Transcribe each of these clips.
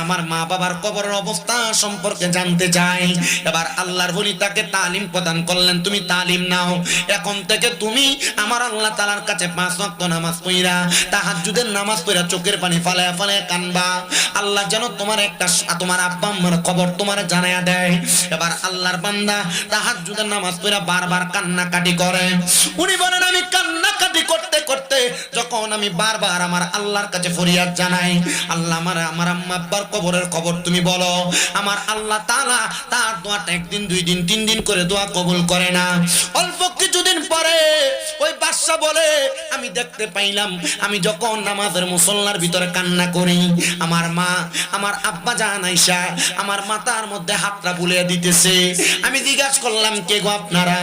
আমার মা বাবার কবরের অবস্থা সম্পর্কে জানতে চাই। এবার আল্লাহর ওলি তাকে তালিম প্রদান করলেন, তুমি তালিম নাও। এখন থেকে তুমি আমার আল্লাহ তাআলার কাছে 5 ওয়াক্ত নামাজ পড়া, তাহাজ্জুদের নামাজ পড়া চোখের পানি ফালায়া ফালায়া কানবা। আল্লাহ যেন তোমার আব্বা আম্মার খবর তোমার জানায়া দেয়। এবার আল্লাহর বান্দা তাহাজ্জুদের নামাজ পড়া বারবার কান্নাকাটি করে। উনি বলেন, আমি কান্নাকাটি করতে করতে যখন আমি বারবার আমার আল্লাহর কাছে ফরিয়াদ জানাই, আল্লাহ আমার আম্মা আব্বার কবরের খবর তুমি বলো, আমার আল্লাহ তাআলা তার দোয়াটা 1 দিন 2 দিন 3 দিন করে দোয়া কবুল করে না। অল্প কিছুদিন পরে ওই বাদশা বলে, আমি দেখতে পাইলাম আমি যখন নামাজের মুসল্লার ভিতরে কান্না করি, আমার মা আমার আব্বা জান আয়েশা আমার মাথার মধ্যে হাতটা বুলিয়ে দিতেছে। আমি জিজ্ঞাসা করলাম, কে গো আপনারা?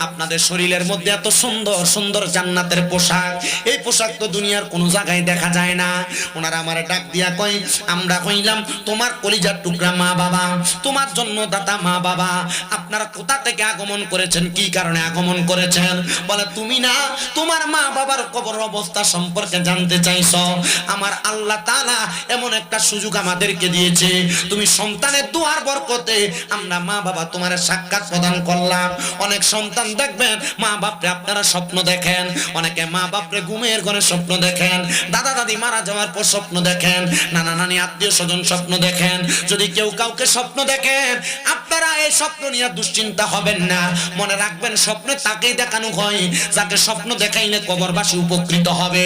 আপনাদের শরীরের মধ্যে এত সুন্দর সুন্দর জান্নাতের পোশাক, এই পোশাক তো দুনিয়ার কোনো জায়গায় দেখা যায় না। ওনারা আমারে ডাক দিয়া কয়, আমরা কইলাম তোমার কলিজার টুকরা মা বাবা, তোমার জন্মদাতা মা বাবা। আপনারা কোথা থেকে আগমন করেছেন, কি কারণে আগমন করেছেন? বলে, তুমি না তোমার মা বাবার কবর অবস্থা সম্পর্কে জানতে চাইছো। আমার আল্লাহ তাআলা এমন একটা সুযোগ আমাদেরকে দিয়েছে, তুমি সন্তানের দোয়ার বরকতে আমরা মা বাবা তোমার সাক্ষাৎ প্রদান করলাম। অনেক সন্তান দেখবেন মা বাপরে আপনারা স্বপ্ন দেখেন, অনেকে মা বাপরে ঘুমের ঘরে স্বপ্ন দেখেন, দাদা দাদি মারা যাওয়ার পর স্বপ্ন দেখেন, নানা নানি আত্মীয় স্বজন স্বপ্ন দেখেন। যদি কেউ কাউকে স্বপ্ন দেখেন, আপনারা এই স্বপ্ন নিয়ে দুশ্চিন্তা হবেন না। মনে রাখবেন, স্বপ্নে তাকেই দেখানো হয় যাকে স্বপ্ন দেখাইলে কবরবাসী উপকৃত হবে।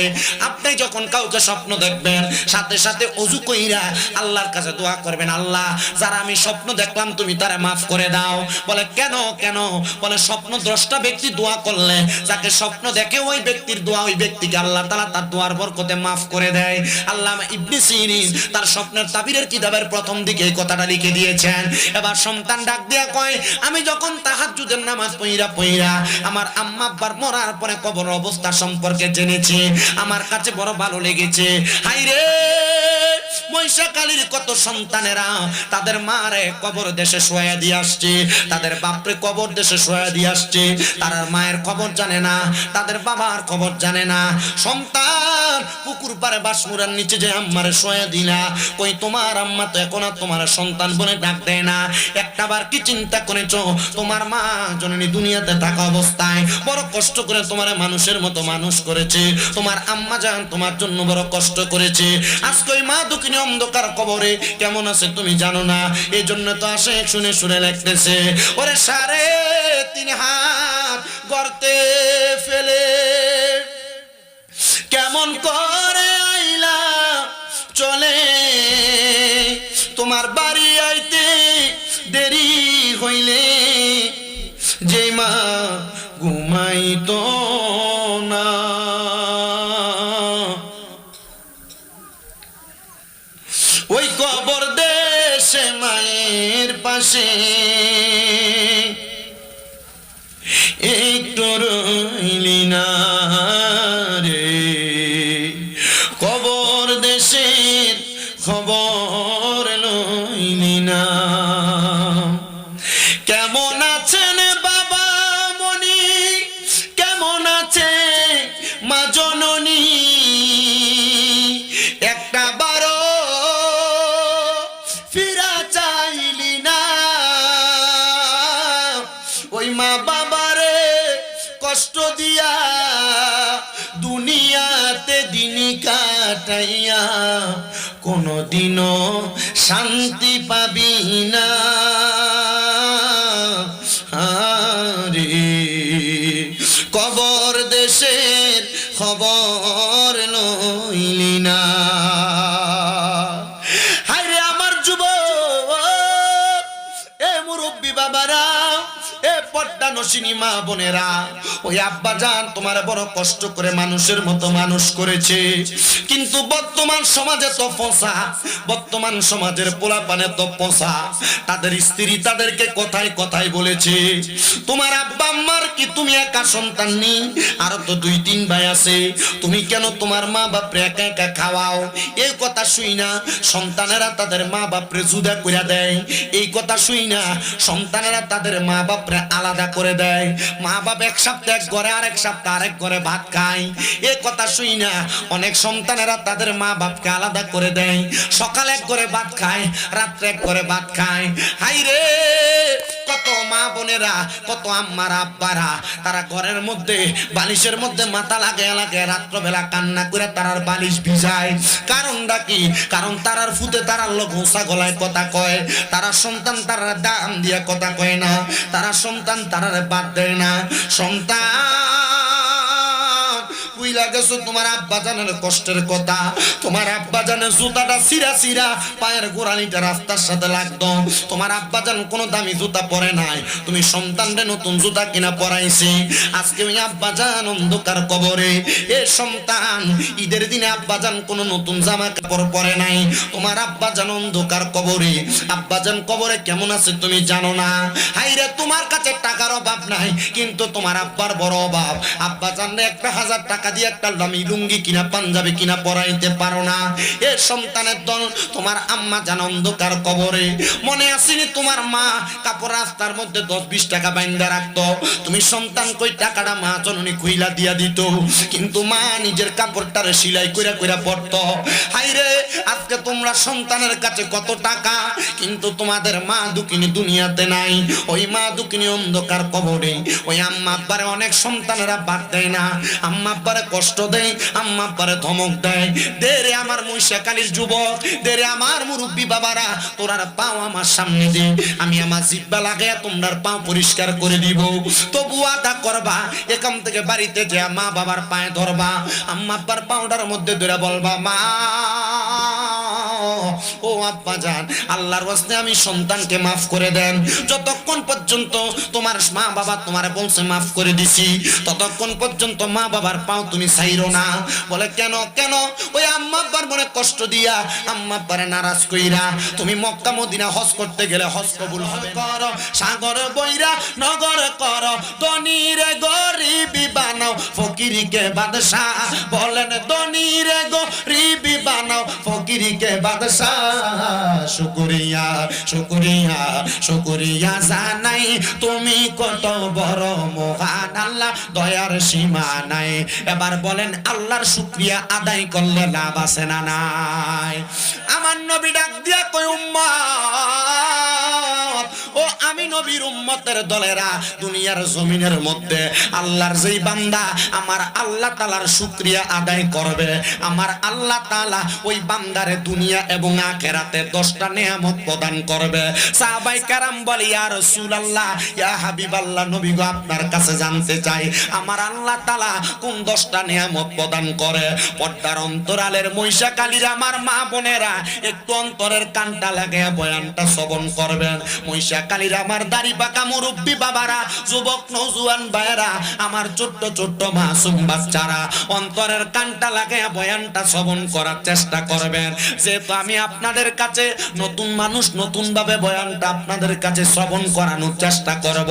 আপনি যখন কাউকে স্বপ্ন দেখবেন, সাথে সাথে ওযু কইরা আল্লাহর কাছে দোয়া করবেন, আল্লাহ যারা আমি স্বপ্ন দেখলাম তুমি তারে মাফ করে দাও। বলে, কেন কেন? বলে, স্বপ্ন দ্রষ্টা ব্যক্তি দোয়া করলে যাকে স্বপ্ন দেখে ওই ব্যক্তির দোয়া ওই ব্যক্তিকে আল্লাহ তাআলা তার দোয়ার বরকতে মাফ করে দেয়। আল্লামা ইবনে সিরিন তার স্বপ্নের তাবিরের কিতাবের প্রথম দিকে এই কথাটা লিখে দিয়েছেন। এবার সন্তান ডাক দিয়া কয়, আমি যখন তাহাজ্জুদের নামাজ পড়া আমার আম্মা আব্বার মরার পরে কবর অবস্থা সম্পর্কে জেনেছি, আমার কাছে বড় ভালো লেগেছে। হায়রে মহিষাকালীর কত সন্তানেরা তাদের মারে কবর দেশে শোয়া দিয়ে আসছে, তাদের বাপরে কবর দেশে শোয়া দিয়ে আসছে, তারা মায়ের খবর জানে না, তাদের বাবার খবর জানে না। সন্তান পুকুর পারে বাঁশমুড়ার নিচে যে আম্মারে শোয়া দিলা, কই তোমার আম্মা তো এখন আর তোমার সন্তান বলে ডাক দেয় না। একটাবার কি চিন্তা করেছো, তোমার মা জননী দুনিয়াতে থাকা অবস্থায় বড় কষ্ট করে তোমার মানুষের মতো মানুষ করেছে, তোমার আম্মা জান তোমার জন্য বড় কষ্ট করেছে। আজকে ওই মা দুঃখিনী অন্ধকার কবরে কেমন আছে তুমি জানো না, এই জন্য তো আসে শুনে শুনে লাগতেছে। ওরে 3.5 হাত গর্তে ফেলে কেমন করে আইলা চলে, তোমার বাড়ি আইতে দেরি হইলে যে মা ঘুমাইতো না, ওই কবর দেশে মায়ের পাশে একটু রইলি না রে, কবর দেশের খবর লইলি না। কেমন আছেন বাবা মনি, কেমন আছে মা জননী, একটা বারো ফিরা চাইলি না, ওই মা বাবারে কষ্ট দিয়া দুনিয়াতে দিন কাটাইয়া কোনদিনও শান্তি পাবি না রে, কবর দেশের খবর লইলি না। হায়রে আমার যুবক, এ মুরব্বী বাবারা, এ পর্দা নসিনী মা বোনেরা, ওই আব্বা জান তোমার বড় কষ্ট করে মানুষের মতো মানুষ করেছে, কিন্তু বর্তমান সমাজে তো পচা, বর্তমান সমাজের পোলাপানে তো পচা, তাদের স্ত্রী তাদেরকে কথায় কথায় বলেছে, তোমার আব্বা আম্মার কি তুমি একা সন্তান নি, আরো তো 2-3 ভাই আছে, তুমি কেন তোমার মা বাপরে একা একা খাওয়াও? এই কথা শুই না সন্তানেরা তাদের মা বাপরে জুদা কইরা দেয়, এই কথা শুই না সন্তানেরা তাদের মা বাপরে আলাদা করে করে দেয়। মা বাপ এক সপ্তাহ এক ঘরে, আরেক সপ্তাহ আরেক ঘরে ভাত খায়। এ কথা শুই না অনেক সন্তানেরা তাদের মা বাপকে আলাদা করে দেয়। সকালে এক ঘরে ভাত খায়, রাত্রে এক ঘরে ভাত খায়। হাই রে, কত মা বোনেরা, কত আম্মারা আব্বারা তারা ঘরের মধ্যে বালিশের মধ্যে মাথা লাগে রাত্রবেলা কান্না করে তারার বালিশ ভিজায়। কারণটা কি? কারণ তারার ফুতে তারার লোক ঘোষা গলায় কথা কয়। তারা সন্তান তারা দাম দিয়া কথা কয় না, তারা সন্তান তারার বাদ দেয় না। সন্তান বুইলা গেছো তোমার আব্বা জানের কষ্টের কথা। তোমার আব্বা জানের জুতাটা সিরা সিরা পায়ের গোড়ালিটা রাস্তার সাথে লাগতো। তোমার আব্বা জান কোনো দামি জুতা পরে নাই, তুমি সন্তানরে নতুন জুতা কিনা পরাইছি। আজকে ওই আব্বা জান অন্ধকার কবরে। এ সন্তান, ঈদের দিনে আব্বা জান কোনো নতুন জামা কাপড় পরে নাই, তোমার আব্বা জান অন্ধকার কবরে। আব্বা জান কবরে কেমন আছে তুমি জানো না। হাইরে, তোমার কাছে টাকার অভাব নাই, কিন্তু তোমার আব্বার বড় অভাব। আব্বা জানরে 1000 টাকা দিয়ে একটা দামি লুঙ্গি কিনা পাঞ্জাবি কিনা পরাইতে পারো না। এ সন্তানের দল, তোমার আম্মা জান অন্ধকার কবরে। মনে আসেনি তোমার মা কাপড় রাস্তার মধ্যে 10-20 টাকা বাইন্দা রাখতো, তুমি সন্তান কই টাকাটা মা জননী খুইলা দিয়া দিত, কিন্তু মা নিজের কাপড়টারে সেলাই কইরা কইরা পরতো। হাইরে, আজকে তোমরা সন্তানের কাছে কত টাকা, কিন্তু তোমাদের মা দুঃখিনী দুনিয়াতে নাই। ওই মা দুঃখিনী অন্ধকার কবরে। ওই আম্মা আব্বারে অনেক সন্তানেরা বাদ দেয় না, আম্মা আব্বারে কষ্ট দেয়, আম্মা আব্বারে ধমক দেয়। দে রে আমার মহিষাকালীর যুবক, দে রে আমার মুরব্বী বাবারা, তোরার পাও আমার সামনে দে, আমি আমার জিব্বা লাগাইয়া তোমরার পাও পরিষ্কার করে দিব। তবু আদা করবা, এখান থেকে বাড়িতে যে মা বাবার পায়ে ধরবা, আম্মা আব্বার পাউডার মধ্যে ধরে বলবা, মা ও আব্বা জান, আল্লাহর ওয়াস্তে আমি সন্তানকে মাফ করে দেন। যতক্ষণ পর্যন্ত তোমার মা বাবা তোমারে বলছে মাফ করে দিছি, ততক্ষণ পর্যন্ত মা বাবার পাও তুমি ছাইরো না। বলে কেন? কেন? ওই আম্মা আব্বার মনে কষ্ট দিয়া, আম্মা আব্বারে নারাজ কইরা তুমি মক্কা মদিনা হজ করতে গেলে হজ কবুল হবে। করো সাগর বইরা নগর করো, ধনীরে গরিবি বানাও, ফকিরকে বাদশাহ। বলেন ধনীরে গরিবি বানাও, ফকিরকে বাদশাহ। শুকরিয়া শুকরিয়া শুকরিয়া জানাই, তুমি কত বড় মহান আল্লাহ, দয়ার সীমা নাই। এবার বলেন আল্লাহর শুকরিয়া আদায় করলে লাভ আছে না নাই? আমার নবী ডাক দিয়া কই, উম্মত ও আমি নবীর উম্মতের দলেরা, দুনিয়ার জমিনের মধ্যে আল্লাহর যেই বান্দা আমার আল্লাহ তাআলার শুকরিয়া আদায় করবে, আমার আল্লাহ তাআলা ওই বান্দারে দুনিয়া এবং আখিরাতে 10টা নিয়ামত প্রদান করবে। সাহাবায়ে কেরাম বলে, ইয়া রাসূলুল্লাহ, ইয়া হাবিবাল্লাহ, নবী গো আপনার কাছে জানতে চাই আমার আল্লাহ তাআলা কোন 10টা নিয়ামত প্রদান করে। পর্দার অন্তরালের মহিষাকালীর আমার মা বোনেরা একটু অন্তরের কানটা লাগায়া বয়ানটা শ্রবণ করবেন। মহিষাকালীর আমার দাড়ি পাকা মুরব্বী বাবারা, যুবক নওজোয়ান ভাইরা, আমার ছোট্ট ছোট্ট মাসুম বাচ্চারা, অন্তরের কানটা লাগায়া বয়ানটা শ্রবণ করার চেষ্টা করবেন। যেহেতু আমি আপনাদের কাছে নতুন মানুষ, নতুন ভাবে বয়ানটা আপনাদের কাছে শ্রবণ করানোর চেষ্টা করব।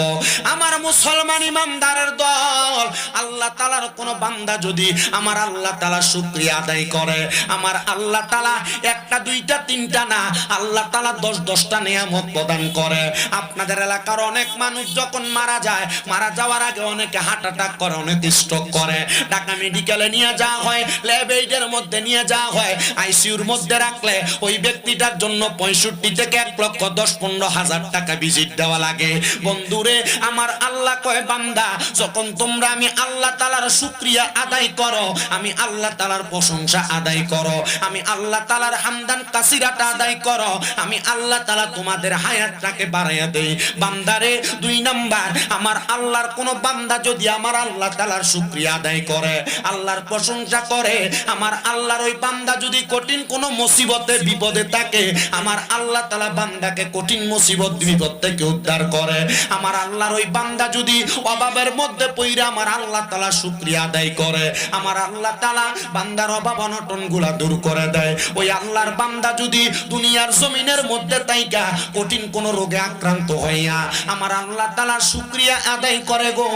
আমার মুসলমান ইমানদারের দল, আল্লাহ তাআলার কোন বান্দা যদি আমার আল্লাহ তাআলা শুকরিয়া আদায় করে, আমার আল্লাহ তাআলা একটা দুইটা তিনটা না, আল্লাহ তাআলা 10-10টা নিয়ামত প্রদান করে। আপনাদের এলাকার অনেক মানুষ যখন মারা যায়, মারা যাওয়ার আগে অনেকে হার্ট অ্যাটাক করে, অনেকে স্ট্রোক করে, ঢাকা মেডিকেলে নিয়ে যাওয়া হয়, ল্যাব এইডের মধ্যে নিয়ে যাওয়া হয়, আইসিইউর মধ্যে রাখলে ওই ব্যক্তিটার জন্য 65 থেকে 1,10,15,000 টাকা ভিজিট দেওয়া লাগে। বন্ধুরে, আমার আল্লাহ কয়, বান্দা যখন তোমরা আমি আল্লাহ তাআলার শুকরিয়া আদায় করো, আমি আল্লাহ তাআলার প্রশংসা আদায় করো, আমি আল্লাহ তাআলার হামদান কাসিরাটা আদায় করো, আমি আল্লাহ তাআলা তোমাদের হায়াতটাকে বাড়াইয়া দেই। বান্দারে, 2 নাম্বার, আমার আল্লাহর কোন বান্দা যদি আমার আল্লাহ তাআলার শুকরিয়া আদায় করে, আল্লাহর প্রশংসা করে, আমার আল্লাহর ওই বান্দা যদি কঠিন কোন মুসিবতে বিপদে থাকে, আমার আল্লাহ তাআলা বান্দাকে কঠিন মুসিবত বিপদ থেকে উদ্ধার করে। আমার আল্লাহর ওই বান্দা যদি অভাবের মধ্যে পইরা আমার আল্লাহ তাআলা শুকরিয়া আদায় করে, আমার আল্লাহ তাআলা বান্দার অভাব অনটন গুলা দূর করে দেয়। ওই আল্লাহর বান্দা যদি দুনিয়ার জমিনের মধ্যে তাইকা কঠিন কোন রোগে আক্রান্ত হয়ে যাইয়া আমার আল্লাহ তাআলা শুকরিয়া আদায় করে গো,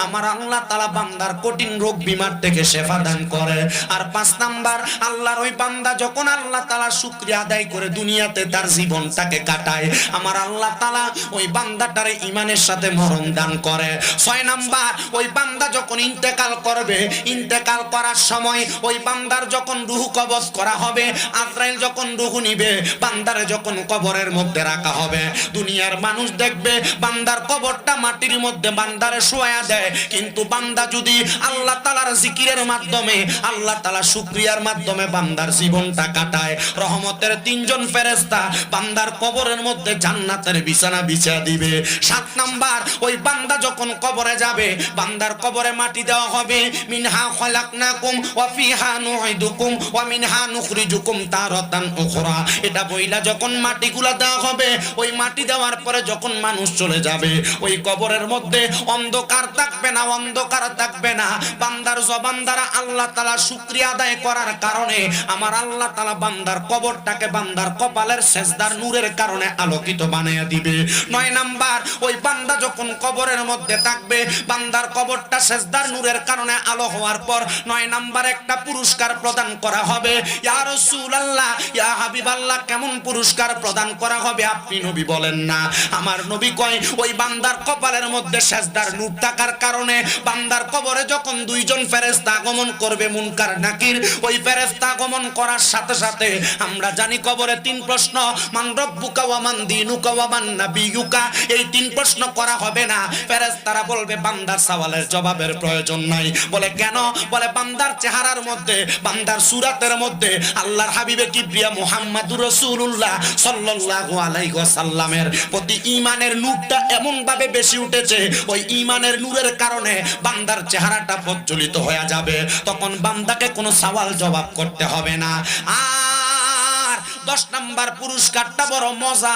আমার আল্লাহ তাআলা বান্দার কঠিন রোগ বিমার থেকে শেফা দান করে। আর 5 নাম্বার, আল্লাহর ওই বান্দা যখন আল্লাহ তাআলা শুকরিয়া আদায় করে দুনিয়াতে তার জীবনটাকে কাটায়, আমার আল্লাহ তাআলা ওই বান্দাটারে ঈমানের সাথে মরণ দান করে। 6 নাম্বার, ওই বান্দা যখন ইন্তেকাল করবে, ইন্তেকাল করার সময় ওই বান্দার যখন রূহ কবজ করা হবে, আজরাইল যখন রূহ নিবে, বান্দারে যখন কবরের মধ্যে রাখা হবে, দুনিয়ার মানুষ দেখবে বান্দার কবরটা মাটির মধ্যে বান্দারে শোয়া দেয়, কিন্তু বান্দা যদি আল্লাহ তাআলার জিকিরের মাধ্যমে, আল্লাহ তাআলার শুকরিয়ার মাধ্যমে বান্দার জীবনটা কাটায়, রহমতের 3 জন ফেরেশতা বান্দার কবরের মধ্যে জান্নাতের বিছানা বিছিয়ে দিবে। 7 নাম্বার, ওই বান্দা যখন কবরে যাবে, বান্দার কবরে মাটি দেওয়া হবে, মিনহা খলাকনাকুম ওয়া ফিহা নুঈদুকুম ওয়া মিনহা নুখরিজুকুম তারাতান উখরা। এটা বইলা যখন মাটিগুলা দেওয়া হবে, ওই মাটি দেওয়ার পরে যখন মানুষ চলে যাবে, ওই কবরের মধ্যে অন্ধকার থাকবে না, অন্ধকার থাকবে না। বান্দার জবান দ্বারা আল্লাহ তাআলা শুকরিয়া আদায় করার কারণে আমার আল্লাহ তাআলা বান্দার কবরটাকে বান্দার কপালের সেজদার নূরের কারণে আলোকিত বানিয়ে দিবে। 9 নাম্বার, ওই বান্দা যখন কবরের মধ্যে থাকবে, বান্দার কবরটা সেজদার নূরের কারণে আলো হওয়ার পর 9 নাম্বার একটা পুরস্কার প্রদান করা হবে। ইয়া রাসূলুল্লাহ, ইয়া হাবিবাল্লাহ, কেমন পুরস্কার প্রদান করা হবে আপনি নবী বলেন না? আমার নবী কয়, ওই বান্দার কপালের মধ্যে সেজদার নূর থাকার কারণে বান্দার কবরে যখন 2 জন ফেরেশতা আগমন করবে, মুনকার নাকির, ওই ফেরেশতা আগমন করার সাথে সাথে আমরা জানি কবরে 3 প্রশ্ন, মান রব্বুকা ওয়া মান দীনুকা ওয়া মান নাবিয়ুকা, এই 3 প্রশ্ন করা হবে না। ফেরেশতারা বলবে বান্দার সওয়ালের জবাবের প্রয়োজন নাই। বলে কেন? বলে বান্দার চেহারার মধ্যে, বান্দার সূরাতের মধ্যে আল্লাহর হাবিবে কিবরিয়া মুহাম্মাদুর রাসূলুল্লাহ সাল্লাল্লাহু আলাইহি ওয়াসাল্লামের প্রতি ঈমানের নূরটা এমন ভাবে বেশি উঠেছে, ওই ঈমানের নূরের কারণে বান্দার চেহারাটা প্রজ্বলিত হয়ে যাবে। তখন বান্দাকে কোনো সওয়াল জবাব করতে হবে না। আর 10 নাম্বার পুরস্কারটা বড় মজা।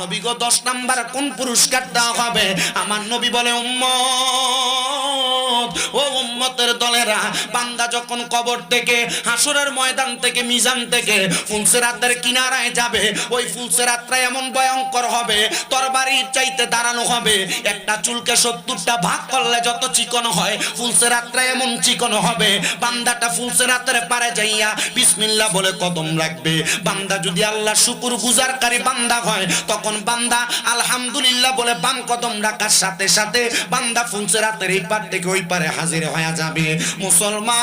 নবী গো 10 নাম্বার কোন পুরস্কারটা হবে? আমার নবী বলে, উম্মত, ও উম্মতের দলেরা, বান্দা যখন কবর থেকে, হাসরের ময়দান থেকে, মিজান থেকে ফুলসিরাতের কিনারায় যাবে, ওই ফুলসিরাতটা এমন ভয়ঙ্কর হবে, তরবারির চাইতে দাঁড়ানো হবে। একটা চুলকে 70টা ভাগ করলে যত চিকন হয়, ফুলসিরাতটা এমন চিকন হবে। বান্দাটা ফুলসিরাতের পারে যাইয়া বিসমিল্লাহ বলে কদম রাখবে। বান্দা যদি আল্লাহ শুকর গুজারকারী বান্দা হয়, তখন বান্দা আলহামদুলিল্লাহ বলে বাম কদম রাখার সাথে সাথে বান্দা ফুলসিরাতের এই পার থেকে ওই পারে হাজির হয়ে যাবে। মুসলমান,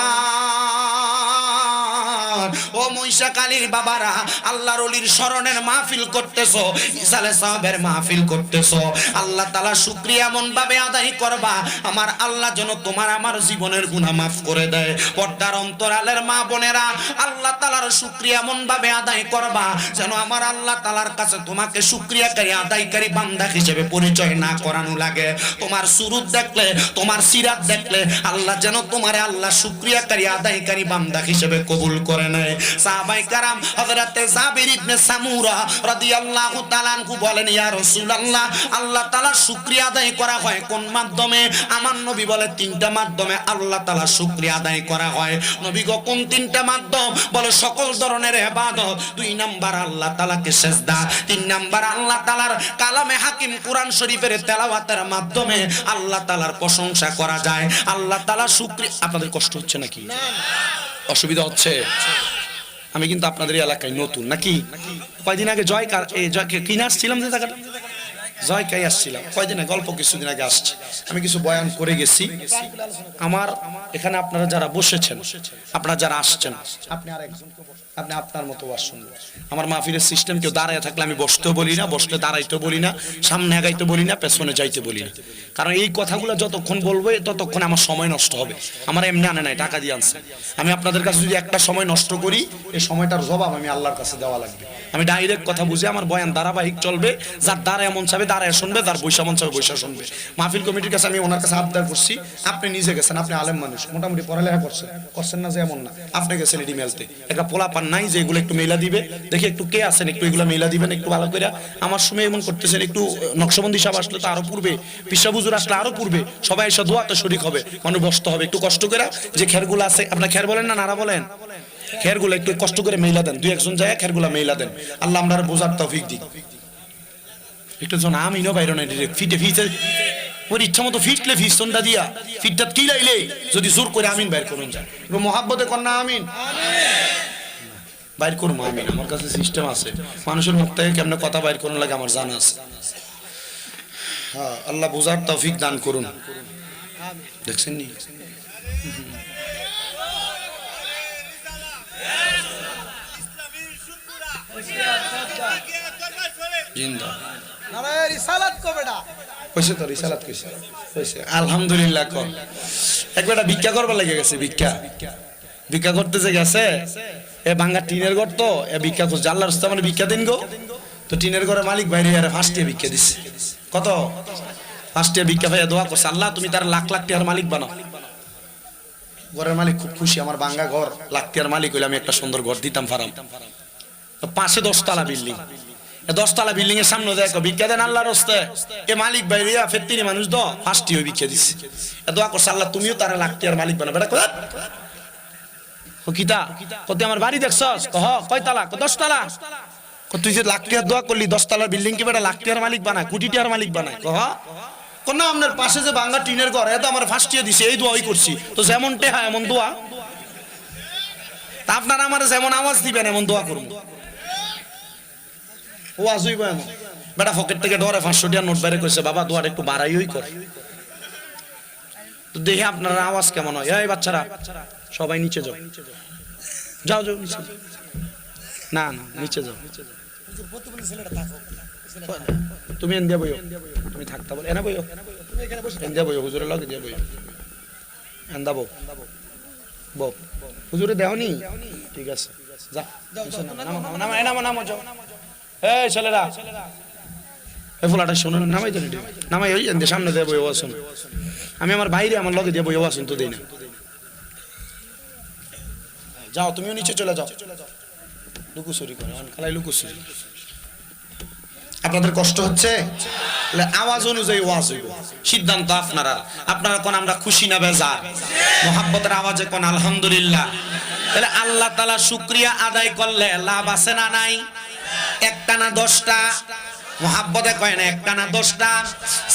ও মহিষাকালীর বাবারা, আল্লাহর ওলির স্মরণের মাহফিল করতেছো, ইসালে সাহাবের মাহফিল করতেছো, আল্লাহ তাআলা শুকরিয়া এমন ভাবে আদায় করবা, আমার আল্লাহ যেন তোমার আমার জীবনের গুনাহ মাফ করে দেয়। পর্দার অন্তরালের মা বোনেরা, আল্লাহ তাআলার শুকরিয়া এমন ভাবে আদায় করবা যেন আমার আল্লাহ তাআলার কাছে তোমাকে শুকরিয়াকারী আদায়কারী বান্দা হিসেবে পরিচয় না করানো লাগে। তোমার সুরুত দেখলে, তোমার সিরাত দেখলে আল্লাহ যেন তোমারে আল্লাহ শুকরিয়াকারী আদায়কারী বান্দা হিসেবে কবুল করে নেয়। সাহাবায়ে কেরাম হযরতে জাবির ইবনে সামুরা রাদিয়াল্লাহু তাআলা আনহু বলেন, ইয়া রাসূলুল্লাহ, আল্লাহ তাআলার শুকরিয়া আদায় করা হয় কোন মাধ্যমে? আমার নবী বলে 3টা মাধ্যমে আল্লাহ তাআলার শুকরিয়া আদায় করা হয়। নবী গো কোন 3টা মাধ্যম? বলে সকল ধরনের ইবাদত। 2 নাম্বার আল্লাহ তাআলাকে সিজদা, 3 নাম্বার আল্লাহ তাআলার কালামে হাকিম কোরআন শরীফের তেলাওয়াতের মাধ্যমে আল্লাহ তাআলার প্রশংসা করা যায়। আল্লাহ তাআলার শুকরিয়া। আপনাদের কষ্ট হচ্ছে নাকি? অসুবিধা হচ্ছে? আমি কিন্তু আপনাদের এলাকায় নতুন নাকি? কয়দিন আগে কিনে আসছিলাম যে জায়গাটা, জয়কাই আসছিলাম কয়দিন, গল্প কিছুদিন আগে আসছে, আমি কিছু বয়ান করে গেছি। আমার এখানে আপনারা যারা বসেছেন, আপনারা যারা আসছেন, আপনি আর একজন, আপনি আপনার মতো ওয়াজ শুনবেন। আমার মাহফিলের সিস্টেম, কেউ দাঁড়ায় থাকলে আমি বসতেও বলি না, বসলে দাঁড়াইতে বলি না, সামনে আগাইতে বলি না, পেছনে যাইতে বলি না। কারণ এই কথাগুলো যতক্ষণ বলবো ততক্ষণ আমার সময় নষ্ট হবে। আমার এমনি আনে নাই, টাকা দিয়ে আনছে। আমি আপনাদের কাছে যদি একটা সময় নষ্ট করি, এই সময়টার জবাব আমি আল্লাহর কাছে দেওয়া লাগবে। আমি ডাইরেক্ট কথা বুঝে আমার বয়ান ধারাবাহিক চলবে। যার দ্বারা এমন চাবে দাঁড়ায় শুনবে, যার বৈশা মন চাবে বৈশা শুনবে। মাহফিল কমিটির কাছে আমি ওনার কাছে আবদার করছি, আপনি নিজে গেছেন, আপনি আলেম মানুষ, মোটামুটি পড়ালেখা করছেন না যে এমন না, আপনি গেছেন এটি মেলতে, একটা পোলা পান নাই যে এগুলো একটু মেলা দিবে, দেখি একটু কে আছেন একটু এগুলো মেলা দিবেন একটু ভালো করে। আমার সময় এমন করতেছেন, একটু নকশবন্দি সাহেব আসলে তো আরো পূর্বে, পিসা হুজুর আসলে আরো পূর্বে, সবাই এসে দোয়াতে শরীক হবে, মানুষ বসতে হবে একটু কষ্ট করে। যে খেরগুলো আছে, আপনার খের বলেন না নারা বলেন, খেরগুলো একটু কষ্ট করে মেলা দেন, 2-1 জন যায় খেরগুলা মেলা দেন। আল্লাহ আমরা বোঝার তৌফিক দিক। একটু জন আমিনও বাইর না ফিটে ফিটে ওর ইচ্ছা মতো ফিটলে ফিস্টনটা দিয়া ফিটটা কি লাইলে যদি জোর করে আমিন বাইর করুন যায় মোহাব্বতে কন্যা আমিন বাইর করবো আমিন আমার কাছে সিস্টেম আছে মানুষের মুখ থেকে কেমনে কথা বাইর করুন লাগে আমার জানা আছে হ্যাঁ আল্লাহ বুঝার তৌফিক দান করুন দেখছেন নি জিন্দা নারায়ে রিসালাত কো বেটা কইছে তো রিসালাত কইছে আলহামদুলিল্লাহ কর একবারটা ভিক্ষা করবার লাগে গেছে ভিক্ষা করতে যে গেছে এ ভাঙা টিনের ঘর তো এ ভিক্ষা করছে আল্লাহর রাস্তা মানে ভিক্ষা দিন গো তো টিনের ঘরে মালিক বাইরে আরে ফার্স্টে ভিক্ষা দিছে কত ফার্স্টে ভিক্ষা ভাইয়া দোয়া করছে আল্লাহ তুমি তার লাখ লাখ টাকার মালিক বানাও ঘরের মালিক খুব খুশি আমার ভাঙা ঘর লাখ টাকার মালিক হইলে আমি একটা সুন্দর ঘর দিতাম ফারাম পাশে 10 তলা বিল্ডিং 10 তলা বিল্ডিং এর সামনে দেখো ভিক্ষা দেন আল্লাহর রাস্তায় এ মালিক বাইরে ফেরতিনি মানুষ দ ফার্স্টে ওই ভিক্ষা দিছে এ দোয়া করছে আল্লাহ তুমিও তার লাখ টাকার মালিক বানাও বেটা কত কিতা কত আমার বাড়ি দেখছস কহ কয় তালা 10 তালা কত তুই যে লাখ টাকার দোয়া করলি 10 তলার বিল্ডিং কি বেটা লাখ টাকার মালিক বানায় কোটি টাকার মালিক বানায় কহ কোন আপনার পাশে যে ভাঙা টিনের ঘর এত আমার ফার্স্ট ইয়ার দিছে এই দোয়াই করছি তো যেমন টেহা এমন দোয়া তা আপনারা আমার যেমন আওয়াজ দিবেন এমন দোয়া করুন ও আজইব এমন বেটা পকেট থেকে ধরে 500 টাকা নোট বাইরে কইছে বাবা দোয়াটা একটু বাড়াইই কর তো দেখে আপনারা আওয়াজ কেমন হয় এই বাচ্চারা সবাই নিচে যাও যাও যাও নিচে না না নিচে যাও তুমি এন দিয়া বইও তুমি থাকতা বল এনা বইও তুমি এখানে বসে এন দিয়া বইও হুজুরের লগে দিয়া বইও এন দাবো বব হুজুরে দেওনি ঠিক আছে যা নামো নামো যাও এই ছেলেরা এই ফুলাটা শোনো নামাই তো নামাই ওই এন সামনে দিয়া বইও আসুন আমি আমার বাইরে আমার লগে দিয়া বইও আসুন তো দেই না যাও তুমিও নিচে চলে যাও লুকুচুরি করো খালাই লুকুচুরি আপনাদের কষ্ট হচ্ছে আওয়াজ অনুযায়ী ওয়াজ হইব সিদ্ধান্ত আপনারা কোন আমরা খুশি না বেজার মোহাব্বতের আওয়াজে কোন আলহামদুলিল্লাহ তাহলে আল্লাহ তাআলা শুকরিয়া আদায় করলে লাভ আছে না নাই একটা না 10টা মোহাব্বতে কয় না একটা না 10টা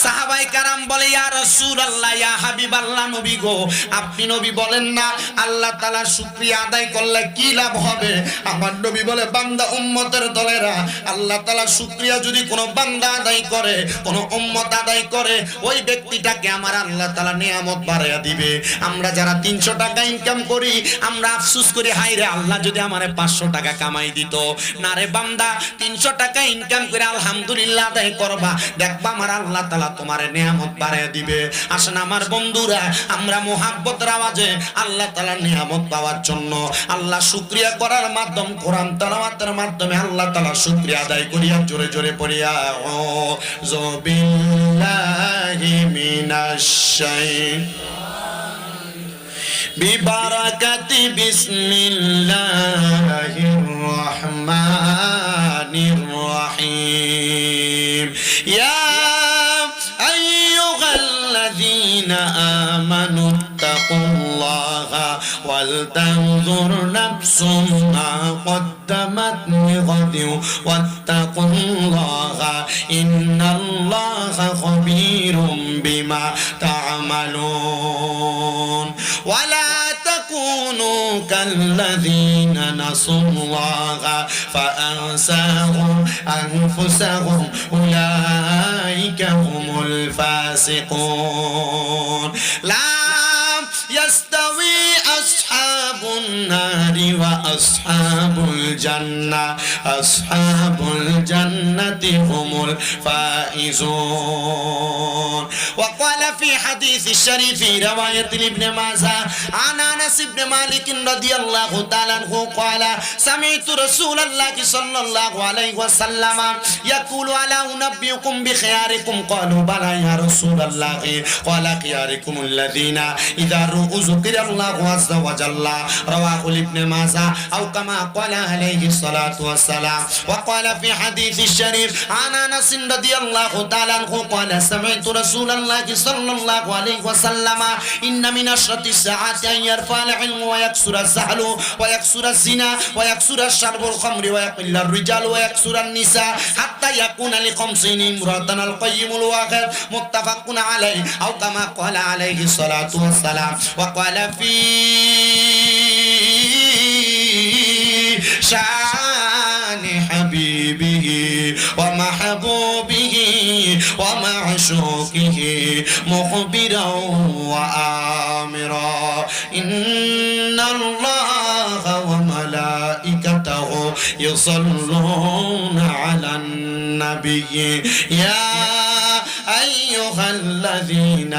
সাহাবায়ে কেরাম বলে ইয়া রাসূলুল্লাহ ইয়া হাবিবাল্লাহ নবী গো আপনি নবী বলেন না আল্লাহ তাআলার শুকরিয়া আদায় করলে কি লাভ হবে আমার নবী বলে বান্দা উম্মতের দলেরা আল্লাহ তাআলার শুকরিয়া যদি কোনো বান্দা আদায় করে কোনো উম্মত আদায় করে ওই ব্যক্তিটাকে আমার আল্লাহ তাআলা নিয়ামত বাড়ায়া দিবে আমরা যারা 300 টাকা ইনকাম করি আমরা আফসোস করি হায়রে আল্লাহ যদি আমারে 500 টাকা কামাই দিত না রে বান্দা 300 টাকা ইনকাম করে আলহামদুলিল্লাহ আদায় করবা দেখবা আমার আল্লাহ তাআলা তোমারে নিয়ামত বাড়ায় দিবে আসেন আমার বন্ধুরা আমরা মুহাব্বতের আওয়াজে আল্লাহ তাআলার নিয়ামত পাওয়ার জন্য আল্লাহ শুকরিয়া করার মাধ্যম কোরআন তেলাওয়াতের মাধ্যমে আল্লাহ তাআলার শুকরিয়া আদায় করিয়া জোরে জোরে পড়িয়া ও বিল্লাহি মিনাশ বিবারাকাতি বিসমিল্লাহির রহমানির রহিম ইয়া আইয়ুহাল্লাযীনা আমানু তাকুল্লাহা ওয়াল তানজুর নাফসুম মা কদ্দামাত লিগাদিন ওয়াত্তাকুল্লাহা ইন্নাল্লাহা খাবীরুম বিমা তা'মালুন ওয়ালা তাকুনু কাল্লাযীনা নাসুল্লাহা ফাআনসাহুম আনফুসাহুম উলাইকা হুমুল ফাসিকুন লা يستوي أصحاب النار وأصحاب الجنة أصحاب الجنة هم الفائزون وقال في حديث الشريف رواية ابن ماجه عن أنس بن مالك رضي الله تعالى عنه قال سمعت رسول الله صلى الله عليه وسلم يقول ألا أنبئكم بخياركم قالوا بلى يا رسول الله قال خياركم الذين إذا ذكر الله عز وجل رواه ابن ماجه أو كما قال عليه الصلاة والسلام وقال في حديث الشريف শরীফ আন আনাস রাদিয়াল্লাহু তাআলা আনহু قال سمعت رسول الله صلى الله عليه وسلم ان من اشراط الساعات ان يرفع العلم ويكثر الزهل ويكثر الزنا ويكثر الشرب الخمر ويقل الرجال ويكثر النساء حتى يكون لخمسين امرأة القيم الواحد متفق عليه او كما قال عليه الصلاة والسلام وقال في شان حبيبه ومحبوبه ومعشوقه مخبرا وآمرا إن الله وملائكته يصلون على النبي يا أيها الذين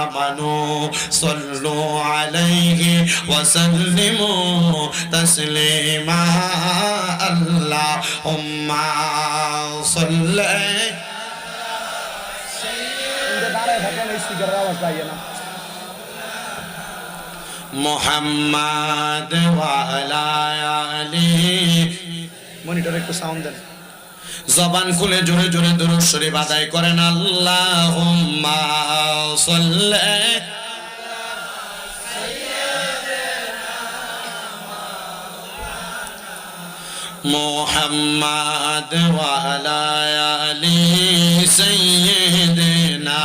آمنوا صلوا عليه وسلموا تسليما اللهم صل محمد وعلى آله মনিটর একটু সাউন্ড দেন জবান খুলে জোরে জোরে দুরূদ শরীফ আদায় করেন আল্লাহুম্মা সাল্লি মুহাম্মাদ ওয়া আলা আলি সাইয়্যিদিনা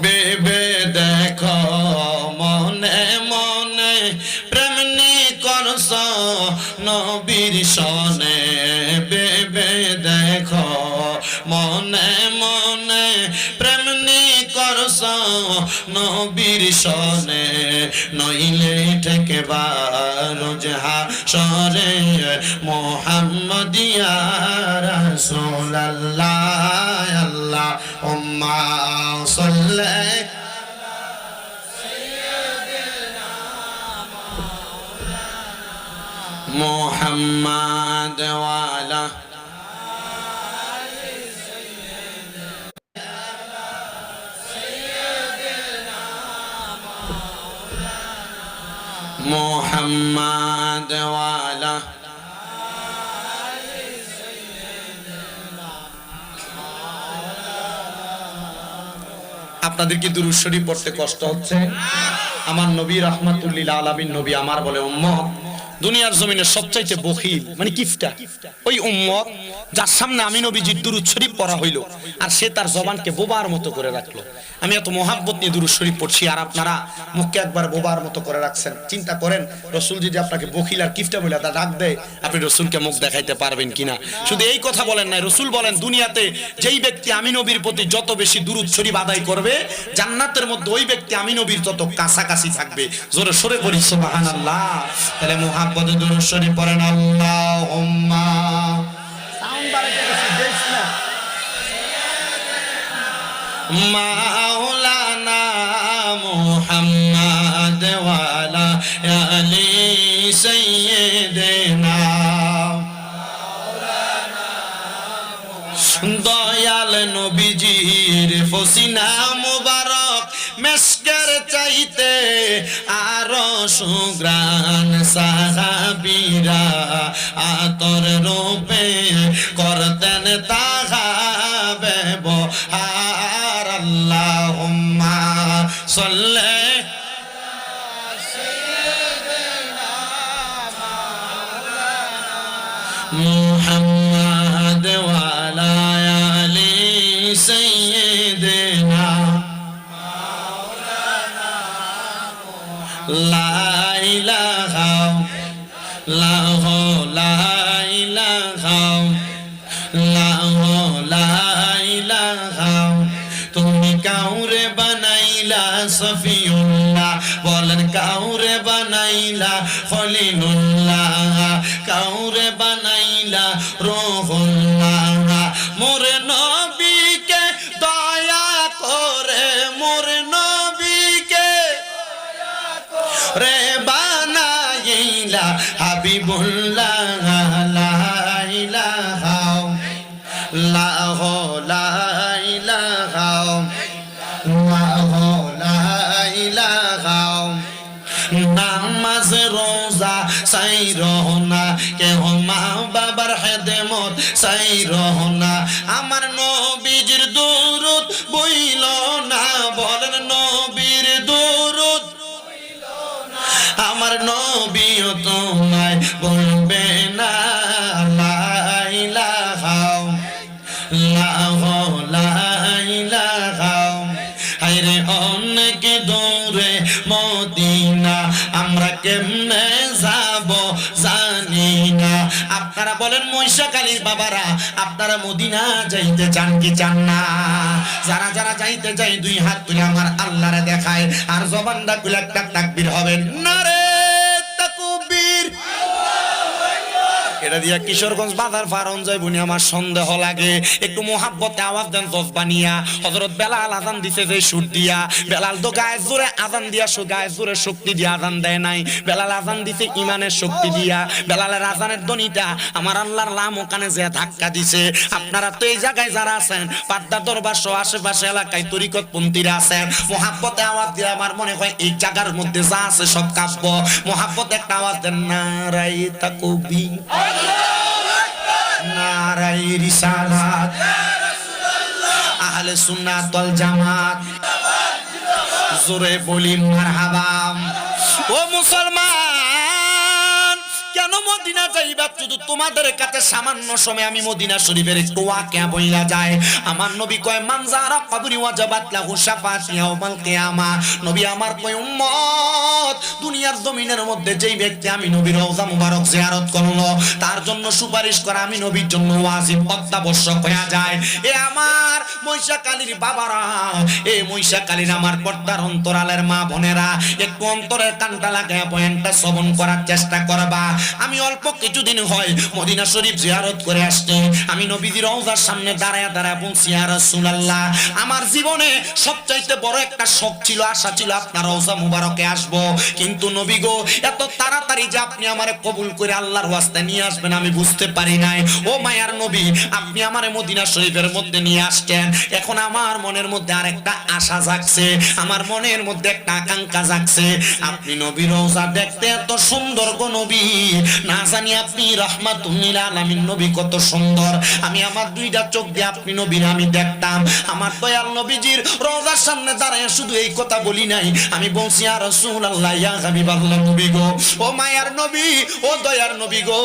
বেবে দেখো মনে মনে প্রেম নি করছ নবীর সনে বেবে দেখো মনে মনে প্রেম নি করছ নবীর সনে নইলে ঠেকেবা রোজ হাশরে মুহাম্মদিয়া রাসূলুল্লাহ আল্লাহুম্মা সাল্লি মুহাম্মাদ ওয়া আলা মুহাম্মাদ ওয়া আলা আপনাদের কি দুরূদ শরীফ পড়তে কষ্ট হচ্ছে? আমার নবী রাহমাতুল লিল আলামিন নবী আমার বলে উম্মত দুনিয়ার জমিনে সবচাইতে বখিল মানে কিফটা ওই উম্মত যার সামনে আমি নবীজির দুরূদ শরীফ পড়া হইল আর সে তার জবানকে বোবার মতো করে রাখলো। আমি এত মোহাব্বত নিয়ে দুরূদ শরীফ পড়ছি আর আপনারা মুখকে একবার বোবার মতো করে রাখছেন। চিন্তা করেন রাসূল যদি আপনাকে বখিল আর কিফটা বলে ডাক দেয় আপনি রাসূলকে মুখ দেখাইতে পারবেন কিনা? শুধু এই কথা বলেন না, রাসূল বলেন দুনিয়াতে যেই ব্যক্তি আমি নবীর প্রতি যত বেশি দুরূদ শরীফ আদায় করবে জান্নাতের মধ্যে ওই ব্যক্তি আমি নবীর তত কাছাকাছি থাকবে। জোরে সরে পড়ি সুবহানাল্লাহ। তাহলে মোহাব্বতে দুরূদ শরীফ পড়েন আল্লাহুম্মা সাউন্ড বাড়াতে গেছি দেখ না মাওলানা মুহাম্মদ ওয়া আলা আলি সাইয়্যিদিনা দয়াল নবীজির ফসিনা মুবারক মেশকের চাইতে আরো সুগ্রান সাহাবীরা আতর রূপে করতেন তাহা ব্যবহার আল্লাহুম্মা সাল্লি মুহাম্মদ ওয়া আলা আলি সাইয়্যিদিনা লা ইলাহা ইল্লাল্লাহু লা ইলাহা ইল্লাল্লাহু লা ইলাহা তুমি কাউরে বানাইলা সফিউল্লাহ বলেন কাউরে বানাইলা খলিলুল্লাহ কাউরে বানাইলা রূহুল্লাহ মোরে নবীকে দয়া করে মোরে নবীকে রে বানাইলা হাবিবুল্লাহ লা ইলাহা ইল্লাল্লাহু লা ইলাহা ইল্লাল্লাহু লা ইলাহা নামাজ রোজা সাইরো না কেহ মা বাবার খেদমত চাইরো না। আমার নবীজির দুরূদ বইল না, বলেন নবীর দুরূদ। আমার নবীও তোমায় বলবে না লা ইলাহা ইল্লাল্লাহ। হায়রে অনেক দূরে মদিনা, আমরা কেমনে যাব জানি না। আপনারা বলেন মহিষাকালীর বাবারা, আপনারা মদিনা যাইতে চান কি চান না? যারা যারা যাইতে চাই দুই হাত তুলে আমার আল্লাহরে দেখায়, আর জবানটা খুলে একটা তাকবীর হবেন নারে তাকবীর। এটা দিয়া কিশোরগঞ্জ বাজার ফারন যাইবনি আমার সন্দেহ লাগে। একটু মোহাব্বতে আওয়াজ দেন জজবানিয়া। হযরত বেলাল আযান দিছে যে সুর দিয়া, বেলাল তো গায়ে জোরে আযান দিয়া, গায়ে জোরে শক্তি দিয়া আযান দেয় নাই। বেলাল আযান দিছে ইমানের শক্তি দিয়া। বেলালের আযানের ধ্বনিটা আমার আল্লাহর লাম ওখানে যে ধাক্কা দিছে। আপনারা তো এই জায়গায় যারা আছেন, পাড্ডা দরবার সহ আশেপাশে এলাকায় তরিকতপন্থীরা আছেন, মোহাব্বতে আওয়াজ দিয়ে আমার মনে হয় এই জায়গার মধ্যে যা আছে সব কাব্য। মোহাব্বতে একটা আওয়াজ দেন নারাই তাকবীর, নারাই রিসালাত, আহলে সুন্নাত ওয়াল জামাত, জোরে বলি মারহাবা। ও মুসলমান, কেন মদিনা যাইবা? শুধু তোমাদের কাছে সামান্য সময় আমি মদিনা শরীফের একটু ওয়াকিয়া বইলা যায়। আমার নবী কয় মান যারা কবরি ওয়াজাবাত লাহু শাফাআতি ইয়াউমাল কিয়ামা। নবী আমার কয় উম্মত, দুনিয়ার জমিনের মধ্যে যেই ব্যক্তি আমি নবীর রওজা মুবারক জিয়ারত করলো, তার জন্য সুপারিশ করা আমি নবীর জন্য ওয়াজিব অত্যাবশ্যক হয়ে যায়। এ আমার মহিষাকালীর বাবারা, এ মহিষাকালীর আমার পর্দার অন্তরালের মা বোনেরা, একটু অন্তরের কানটা লাগায় পয়েন্টটা শ্রবণ করার চেষ্টা করবা। আমি অল্প কিছুদিন হয় মদিনা শরীফ জিয়ারত করে আসছি। আমি নবীজির রওজার সামনে দাঁড়ায় দাঁড়ায় বলছি ইয়া রাসূলুল্লাহ, আমার জীবনে সবচাইতে বড় একটা শখ ছিল, আশা ছিল আপনার রওজা মুবারকে আসব। কিন্তু নবী গো, এত তাড়াতাড়ি যে আপনি আমারে কবুল করে আল্লাহর ওয়াস্তে নিয়ে আসবেন আমি বুঝতে পারি নাই। ও মায়ার নবী, আপনি আমারে মদিনা শরীফের মধ্যে নিয়ে আসছেন, এখন আমার মনের মধ্যে আরেকটা আশা জাগছে, আমার মনের মধ্যে একটা আকাঙ্ক্ষা জাগছে। আপনি নবীর রওজা দেখতে এত সুন্দর গো নবী, না জানি আপনি রাহমাতুল লিল আলামিন নবী কত সুন্দর। আমি আমার দুইটা চোখ দিয়ে আপনি নবীর আমি দেখতাম। আমার দয়াল নবীজির রওজার সামনে দাঁড়ায় শুধু এই কথা বলি নাই, আমি বলছি ইয়া রাসূলুল্লাহ, ইয়া হাবিবাল্লাহ নবী গো, ও মায়ার নবী, ও দয়ার নবী গো,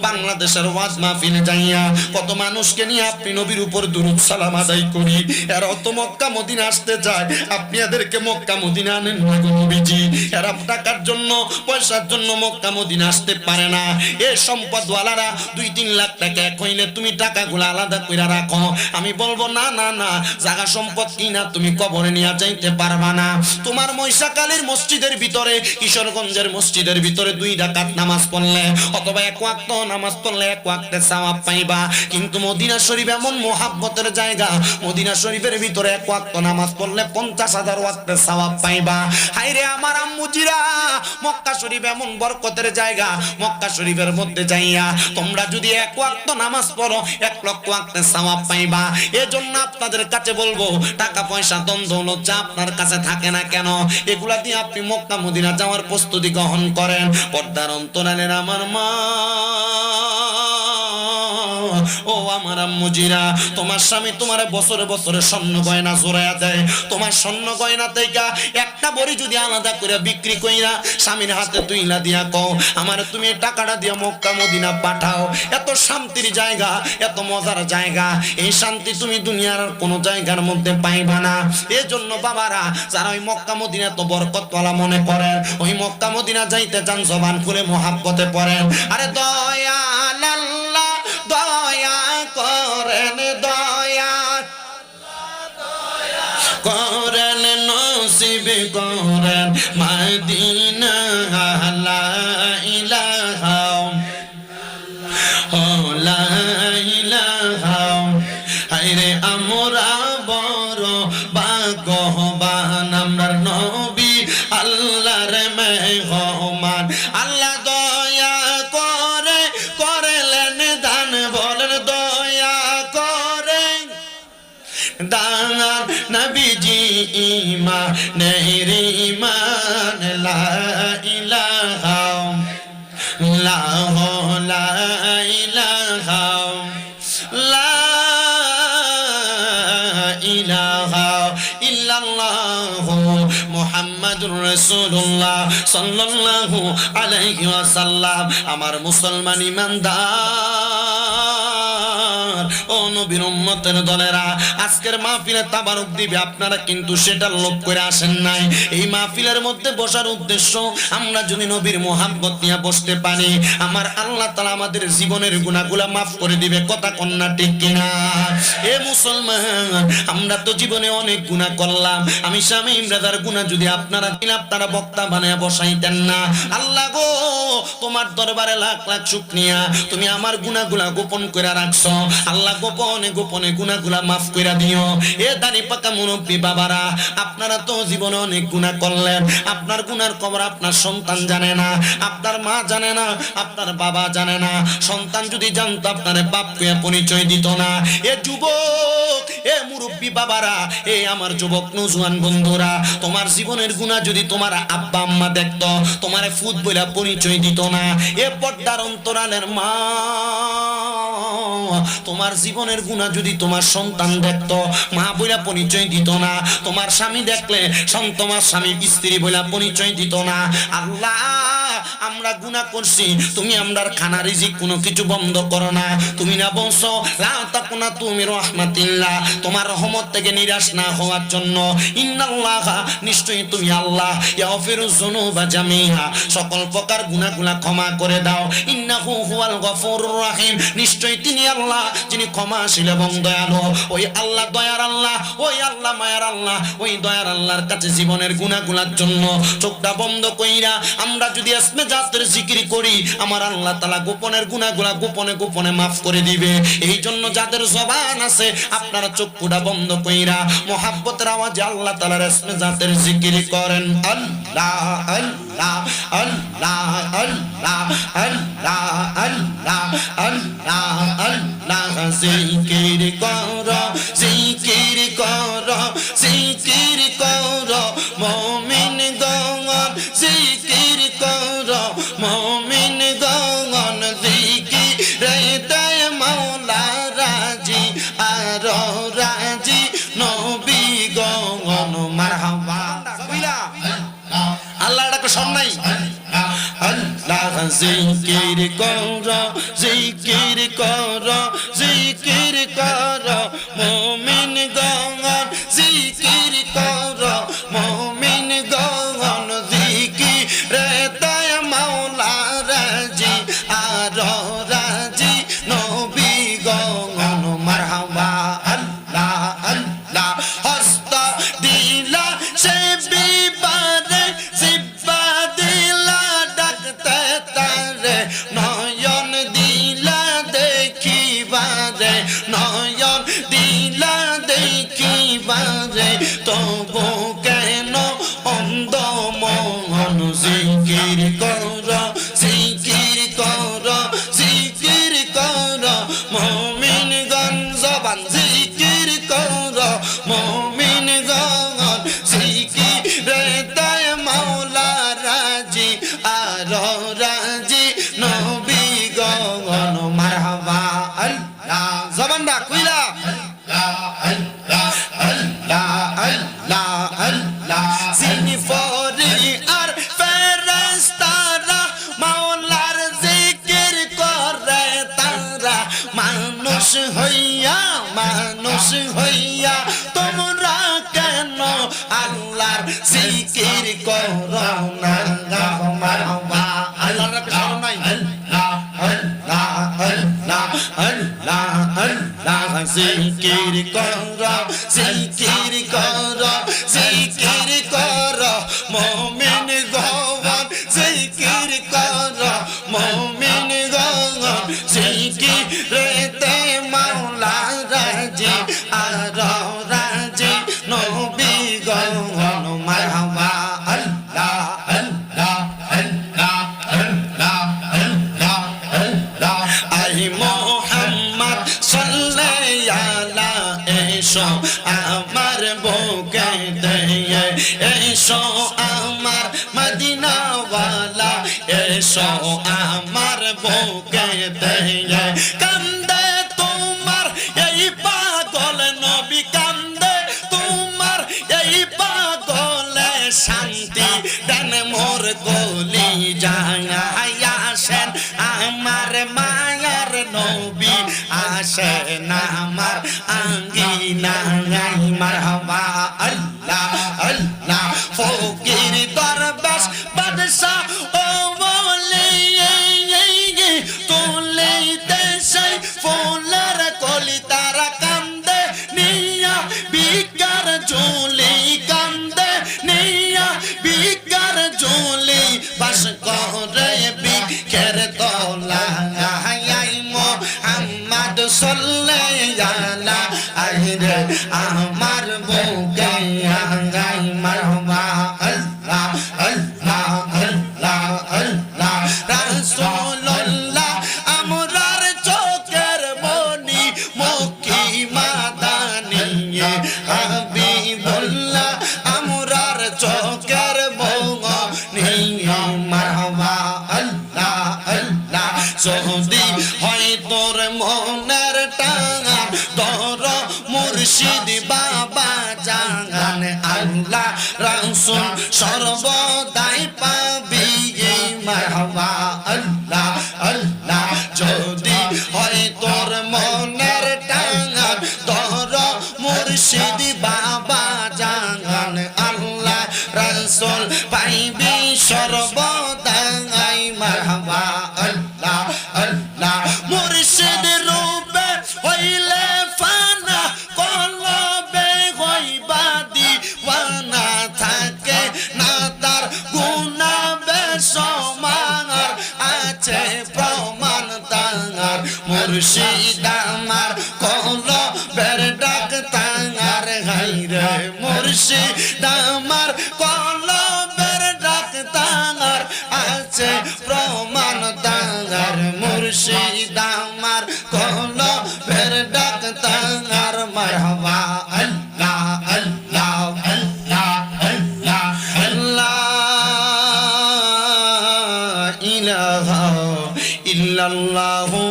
বাংলাদেশের ওয়াজ মাহফিলে যাইয়া কত মানুষকে নিয়ে আপনি নবীর উপর দুরূদ সালাম আদায় করি, এরা তো মক্কা মদিনা আসতে চায়, আপনি এদেরকে মক্কা মদিনা আনেন না গো নবীজি। এরা টাকার জন্য পয়সার জন্য মক্কা মদিনা আসতে পারে না। এই সম্পদওয়ালারা 2-3 লাখ টাকা কইলে তুমি টাকাগুলো আলাদা কইরা রাখো। আমি বলবো না না না, জায়গা সম্পদ কিনা তুমি কবরে নিয়ে যাইতে পারবা না। তোমার মহিষাকালীর মসজিদের ভিতরে, কিশোরগঞ্জের মসজিদের ভিতরে 2 রাকাত নামাজ পড়লে অথবা 1 ওয়াক্ত নামাজ পড়লে 1 ওয়াক্তের সওয়াব পাইবা। কিন্তু মদিনা শরীফ এমন মুহাব্বতের জায়গা, মদিনা শরীফের ভিতরে 1 ওয়াক্ত নামাজ পড়লে 50,000 ওয়াক্তের সওয়াব পাইবা। হায়রে আমার আম্মুজিরা, মক্কা শরীফ এমন বরকতের জায়গা, মক্কা শরীফের মধ্যে যাইয়া তোমরা যদি 1 ওয়াক্ত নামাজ পড়ো 1 লক্ষ ওয়াক্তের সওয়াব পাইবা। এজন্য আপনাদের কাছে বলবো, টাকা পয়সা ধন দৌলত যা আপনার কাছে থাকে না কেন, এগুলা দিয়ে আপনি মক্কা মদিনা যাওয়ার প্রস্তুতি গ্রহণ করেন। পর্দার অন্তরালের আমার মা, ও আমার আম্মুজিরা, তোমার স্বামী তোমারে বছরে বছরে স্বর্ণ গয়না জোড়ায়া দেয়, তোমার স্বর্ণ গয়না থেকে একটা বড়ি যদি আলাদা করে বিক্রি কইরা স্বামীর হাতে তুইলা দিয়া কও আমার তুমি টাকাটা দিয়ে মক্কা মদিনা পাঠাও, এত শান্তির জায়গা, এত মজার জায়গা, এই শান্তি তুমি দুনিয়ার কোনো জায়গার মধ্যে পাইবা না। এজন্য বাবারা, যারা ওই মক্কা মদিনা তো বরকতওয়ালা মনে করেন, ওই মক্কা মদিনা যাইতে চান, জবান খুলে মুহাব্বতে পড়েন, আরে দয়াল আল্লাহ দয়া করেন, দয়া করেন, নসিব করেন মদিনা, লা ইলাহা লা ইলাহা। হায়রে আমরা বড় ভাগ্যবান, আমরা নবী আল্লাহর মেহমান। আল্লাহ দয়া করে করলেন দান, বলেন দয়া করে দান। নবীজি ঈমানের ঈমান, লা ইলাহা লা লা ইলাহা লা ইলাহা ইল্লাল্লাহু মুহাম্মাদুর রাসূলুল্লাহ সাল্লাল্লাহু আলাইহি ওয়াসাল্লাম। আমার মুসলমান ইমানদার ও নবীর উম্মতের দলেরা, আজকের মাহফিলে তাবারুক দিবে, আপনারা কিন্তু সেটা লোভ করে আসেন নাই। এই মাহফিলের মধ্যে বসার উদ্দেশ্য, আমরা যদি নবীর মোহাব্বত নিয়ে বসতে পারি, আমার আল্লাহ তাআলা আমাদের জীবনের গুনাহগুলো মাফ করে দিবে। কথা কন্যা ঠিক কিনা? এ মুসলমান, আমরা তো জীবনে অনেক গুনাহ করলাম। আমি স্বামী ব্রাদার গুনাহ যদি আপনারা বক্তা বানায় বসাইতেন না। আল্লাহ গো, তোমার দরবারে লাখ লাখ শুকরিয়া, তুমি আমার গুনাহগুলা গোপন করে রাখছো। আল্লাহ গোপনে গোপনে গুনাহগুলা মাফ করে দিও। এ দাড়ি পাকা মুরব্বী বাবারা, আপনারা তো জীবনে অনেক গুনাহ করলেন। আপনার গুনার খবর আপনার সন্তান জানে না, আপনার মা জানে না, আপনার বাবা জানে না। সন্তান যদি জানতো, আপনার বাপকে পরিচয় দিত না। এ যুবক, এ মুরব্বী বাবারা, এ আমার যুবক নওজোয়ান বন্ধুরা, তোমার জীবনের গুনাহ যদি তোমার আব্বা আম্মা দেখতো, তোমার ফুট বইলা পরিচয় দিত না। এ পর্দার অন্তরালের মা, তোমার জীবনের গুনাহ যদি তোমার সন্তান দেখতো, মা বইলা পরিচয় দিত না। তোমার স্বামী দেখলে তোমার স্বামী স্ত্রী বইলা পরিচয় দিত না। আল্লাহ, আমরা গুনাহ করছি, তুমি আমরার খানা রিজিক কোনো কিছু বন্ধ করো না। তুমি না বলছো লা তাকুনাতু মির রাহমাতিল্লাহ, তোমার রহমত থেকে নিরাশ না হওয়ার জন্য। ইন্নাল্লাহা, নিশ্চয়ই তুমি আল্লাহ, ইয়াগফিরুয যুনুবা জামিআ, সকল প্রকার গুনাহগুলা ক্ষমা করে দাও। ইন্নাহু হুয়াল গফুরুর রহিম, নিশ্চয়ই তিনি আল্লাহ, যিনি ক্ষমাশীল এবং দয়ালু। ওই আল্লাহ দয়ার আল্লাহ, ওই আল্লাহ মায়ার আল্লাহ, ওই দয়ার আল্লাহর কাছে জীবনের গুনাহগুলার জন্য চোখটা বন্ধ কইরা আমরা যদি ইসমে জাতের জিকির করি, আমার আল্লাহ তাআলা গোপনের গুনাহগুলা গোপনে গোপনে মাফ করে দিবে। এই জন্য যাদের জবান আছে, আপনারা চোখটা বন্ধ কইরা মুহাব্বতের আওয়াজে আল্লাহ তাআলার ইসমে জাতের জিকির করেন। আল্লাহ আল্লাহ আল্লাহ আল্লাহ আল্লাহ আল্লাহ আল্লাহ আল্লাহ, জিকির করো জিকির করো জিকির করো মুমিন গণ, জিকির করো মুমিন গণ, জিকিরে দেয় মাওলা রাজি আর রাজি নবী গণ। মারহাবা আল্লাহ ডাকে শোন নাই। আল্লাহ জিকির করো জিকির করো জিকির করো মুমিন গণ, জিকির করো মুমিন গণ, জিকিরে দেয় মাওলা রাজি আর রাজি নবী গণ। মারহাবা আল্লাহ আল্লাহ, হস্ত দিলা সে বিবারে সিব্বা দিলা ডাকতে তারে, নয়ন দিলা দেখিবারে নয়ন দিলা দেখিবারে, তবু কেন অন্ধ মন, জিকির করো জিকির করো জিকির করো মুমিন গণ, জবান জিকির করো মুমিন গণ, জিকিরে দেয় মাওলা রাজি আর রাজি নবী গণ। মারহাবা আল্লাহ, জবানটা কইলা আল্লাহ আল্লাহ আল্লাহ আল্লাহ, সিনি ফরি আর ফেরেশতারা মাওলার জিকির করে তারা, মানুষ হইয়া তোমরা কেন আল্লাহর জিকির করো না? মারহাবা আল্লাহর কাছে নাই। আল্লাহ আল্লাহ আল্লাহ আল্লাহ আল্লাহ, জিকির করো জিকির করো জিকির করো মুমিন গণ, জিকির করো মুমিন গণ, জিকিরে তে মাওলা রাজি আর রাজি নবী গণ। মারহাবা আল্লাহ আল্লাহ আল্লাহ আল্লাহ আল্লাহ আল্লাহ, আই মুহাম্মদ সাল্লাল্লাহু আলাইহি, এসো আমার বুকে দিয়ে, এসো আমার মদিনা ওয়ালা, এসো আমার বুকে বুকেতে কান্দে তোমার এই পাগল নবী কান্দে তোমার এই পাগলে শান্তি দেন মোর কলি জাগায় আসেন আমার মায়ার নবী আসেন আমার আঙ্গিনায় মারহাবা আল্লাহ আল্লাহ ফকির দরবেশ বাদশা ও বলে তোলে দেশে ফুলের কলি তারা কান্দে নিয়া বিকার ঝুলি কান্দে নিয়া বিকার ঝুলি বাস করে বিকের তোলা মোহাম্মদ সাল্লাল্লাহু আলাইহি আমার বুকে আঙ্গাই মারহাবা আল্লাহ আল্লাহ আল্লাহ আল্লাহ রাসূলুল্লাহ আমরার চোখের মনি মক্কি মাদানি হাবিবুল্লাহ আমরার চোখের মনি মারহাবা আল্লাহ আল্লাহ যদি হয় তোর মনের টাঙা তোর মুর্শিদ বাবা জাগান আল্লাহ রাসূল সর্বদাই পাবি মারহাবা আল্লাহ আল্লাহ যদি হয় তোর মনের টাঙা তোর মুর্শিদ বাবা জাগান আল্লাহ রাসূল পাইবি সর্বদাই মারহাবা আল্লাহ আল্লাহ মুর্শিদ রূপে হইলে ফানা কলবে হইবা দিওয়ানা থাকে না তার গুনাহ বেসমান আছে প্রমাণ তার মুর্শিদ আমার কলবের ডাক তার হাইরে মুর্শিদ আমার কলবের ডাক তার আছে প্রমাণ তার মুর্শিদ আমার কলবের ডাক তার মারহাবা আল্লাহ আল্লাহ আল্লাহ আল্লাহ আল্লাহ ইলাহা ইল্লাল্লাহু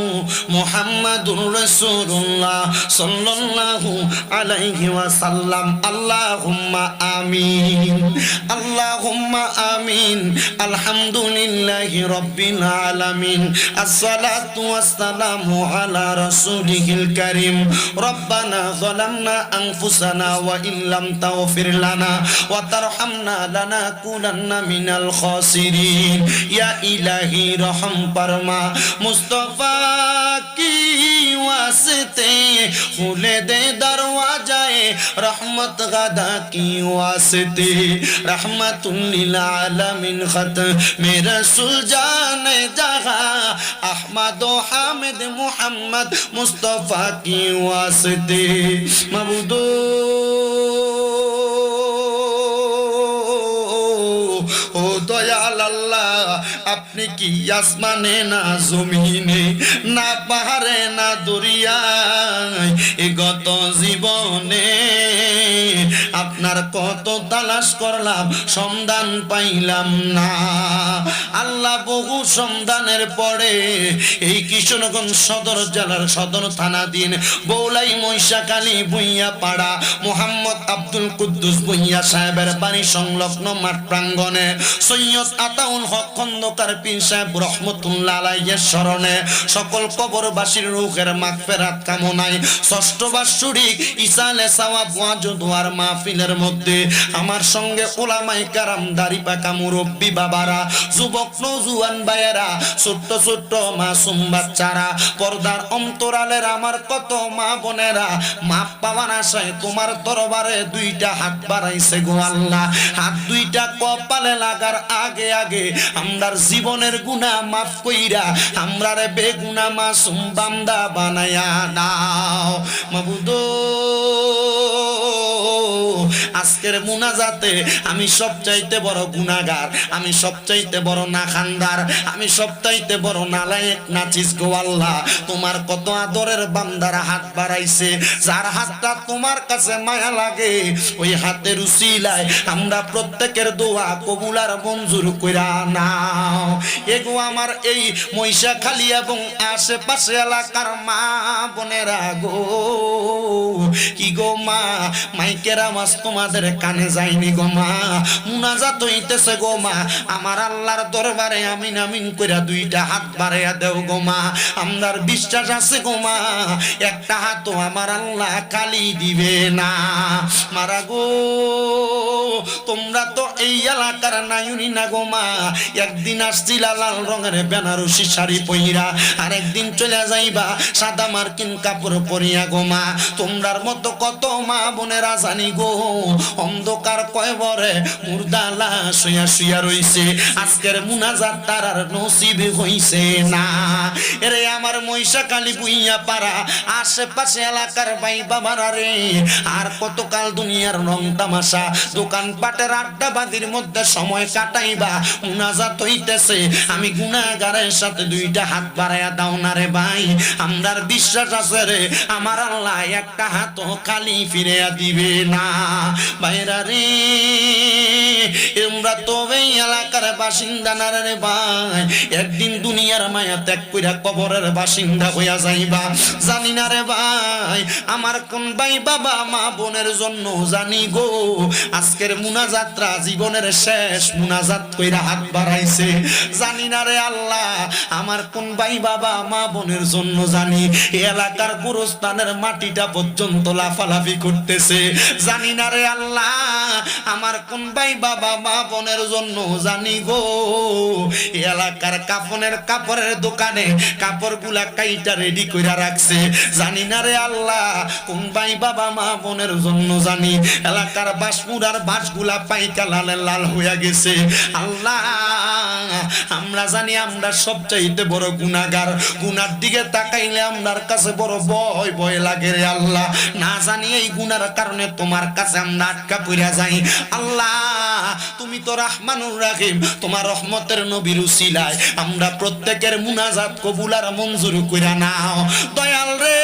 মুহাম্মাদুর রাসূলুল্লাহ সাল্লাল্লাহু আলাইহি ওয়াসাল্লাম আল্লাহুম্মা আমিন আল্লাহুম্মা আমিন আলহামদুলিল্লাহি রাব্বিল আলামিন আসসালাতু ওয়াসসালামু আলা রাসূলিহিল কারীম রব্বানা যালামনা আনফুসানা ওয়া ইল্লাম তাগফির লানা ওয়া তারহামনা লানাকুনান্না মিনাল খাসিরিন ইয়া ইলাহি রহম ফরমা মুস্তাফা की वास्ते खुले दे दरवाजाए रहमत गदा की वास्ते रहमतुल्लिल आलमीन खत मेरा सुलझान जहां अहमद व हामिद मुहम्मद मुस्तफा की वास्ते मबूदो ও দয়াল আল্লাহ আপনি কি আসমানে না জমিনে না পাহাড়ে না দরিয়ায় এই গত জীবনে আপনার কত তালাশ করলাম সন্ধান পাইলাম না আল্লাহ বহু সন্ধানের পরে এই কিশোরগঞ্জ সদর জেলার সদর থানাধীন বৌলাই মহিষাখালী ভুইয়া পাড়া মোহাম্মদ আব্দুল কুদ্দুস ভুইয়া সাহেবের বাড়ি সংলগ্ন মাঠ প্রাঙ্গণে সৈয়দ আতাউল হক খন্দকার পীর সাহেব রহমতুল্লাহ আলাইহির স্মরণে সকল কবরবাসীর রূহের মাগফিরাত কামনায় ষষ্ঠ বার্ষিক ইসালে সওয়াব ওয়াজ দোয়ার মাহফিলের মধ্যে আমার সঙ্গে উলামায়ে কেরাম দাড়ি পাকা মুরব্বি বাবারা যুবক নওজোয়ান ভাইয়েরা ছোট্ট ছোট্ট মাসুম বাচ্চারা পর্দার অন্তরালের আমার কত মা বোনেরা মাপ পাওয়ার আশায় তোমার দরবারে দুইটা হাত বাড়াইছে গো আল্লাহ হাত দুইটা কপালে লাগার আগে আগে আমরার জীবনের গুনাহ মাফ কইরা আমরারে বেগুনাহ মাসুম বান্দা বানায়া দাও মাবুদ আজকের মুনাজাতে আমি সবচাইতে বড় গুনাহগার, আমি সবচাইতে বড় নাখানদার, আমি সবচাইতে বড় নালায়েক নাচিস গো আল্লাহ। তোমার কত আদরের বান্দারা হাত বাড়াইছে, যার হাতটা তোমার কাছে মায়া লাগে, ওই হাতের উসিলায় আমরা প্রত্যেকের দোয়া কবুল আর মঞ্জুর কইরা নাও। এগো আমার এই মহিষাখালী এবং আশেপাশে এলাকার মা বোনেরা গো, কি গো মা, মাইকের আওয়াজ তোমাদের কানে যায়নি গো মা, মুনাজাত হইতেছে গো মা, আমার আল্লাহর দরবারে আমিন আমিন কইরা দুইটা হাত বাড়াইয়া দেও গো মা। আমরার বিশ্বাস আছে গো মা, একটা হাতও আমার আল্লাহ খালি দিবে না। মারা গো, তোমরা তো এই এলাকার নাইনি না গো মা, একদিন আসছিলা লাল রঙের বেনারসি শাড়ি পইরা, আর একদিন চলে যাইবা সাদা মার্কিন কাপড় পরিয়া গো মা। তোমরার মতো কত মা বোনেরা জানি গো অন্ধকার কয়বরে মুর্দা লাশ হইয়া শুইয়া রইছে, আজকের মুনাজাত তার আর নসিব হইছে না। এরে আমার মহিষাখালী বুইয়া পাড়া আশেপাশে এলাকার ভাই বাবারা রে, আর কতকাল দুনিয়ার রং তামাশা দোকানপাটের আড্ডাবাজির মধ্যে সময় কাটাইবা, মুনাজাত হইতেছে, আমি গুনাহগারের সাথে দুইটা হাত বাড়াইয়া দাও না রে ভাই। আমরার বিশ্বাস আছে রে আমার আল্লাহ একটা হাতও খালি ফিরিয়া দিবে না। ভাইরা রে, আমরা তো এই এলাকার বাসিন্দা না রে ভাই, একদিন দুনিয়ার মায়া ত্যাগ কইরা কবরের বাসিন্দা হইয়া যাইবা। জানি না রে ভাই আমার কোন ভাই বাবা মা বোনের জন্য জানি গো আজকের মুনাজাতরা জীবনের শেষ মুনাজাত কইরা হাত বাড়াইছে। জানি না রে আল্লাহ আমার কোন ভাই বাবা মা বোনের জন্য জানি এলাকার গোরস্থানের মাটিটা পর্যন্ত লাফালাফি করতেছে। জানি না রে আল্লাহ আমার কোন ভাই বাবা মা বোনের জন্য জানি গো এলাকার কাফনের কাপড়ের দোকানে কাপড়গুলা কাইটা রেডি কইরা রাখছে। জানি না রে আল্লাহ কোন ভাই বাবা মা বোনের জন্য জানি এলাকার বাসমুরার বাসগুলা পাইকা লালে লাল হইয়া গেছে। আল্লাহ আমরা জানি আমরা সবচাইতে বড় গুনাহগার, গুনার দিকে তাকাইলে আমরার কাছে বড় ভয় ভয় লাগে রে আল্লাহ। না জানি এই গুনার কারণে তোমার কাছে আমরা আটকা পড়া যাই। আল্লাহ তুমি তো রহমানুর রহিম, তোমার রহমতের নবীর উসিলায় আমরা প্রত্যেকের মুনাজাত কবুল আর মঞ্জুর কইরা নাও। দয়াল রে,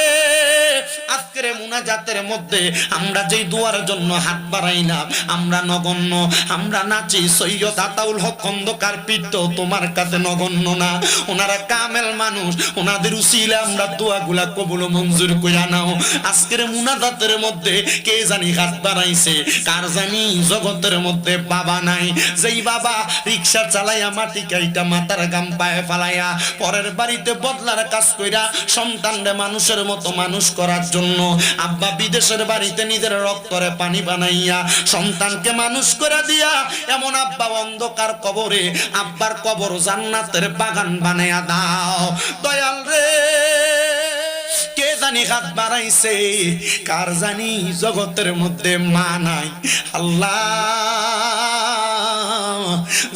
আজকের মুনাজাতের মধ্যে আমরা যেই দুয়ার জন্য হাত বাড়াইলাম আমরা নগণ্য, আমরা নাচি সৈয়দ আতাউল হক খন্দকার পীঠ তোমার কাছে নগণ্য না, ওনারা কামেল মানুষ, ওনাদের উসিলায় আমরা দোয়াগুলা কবুল মঞ্জুর কইরা নাও। আজকের মুনাজাতের মধ্যে কে জানি হাত বাড়াইছে, কার জানি জগতের মধ্যে বাবা নাই, যেই বাবা রিকশা চালাইয়া মাটি কাইটা মাথার গাম পায়ে ফালাইয়া পরের বাড়িতে বদলার কাজ কইরা সন্তানরে মানুষের মতো মানুষ করার জন্য আব্বা বিদেশের বাড়িতে নিজের রক্তরে পানি বানাইয়া সন্তানকে মানুষ করে দিয়া এমন আব্বা অন্ধকার কবরে, আব্বার কবর জান্নাতের বাগান বানাইয়া দাও। দয়াল রে, কে জানি হাত বাড়াইছে, কার জানি জগতের মধ্যে মা নাই। আল্লাহ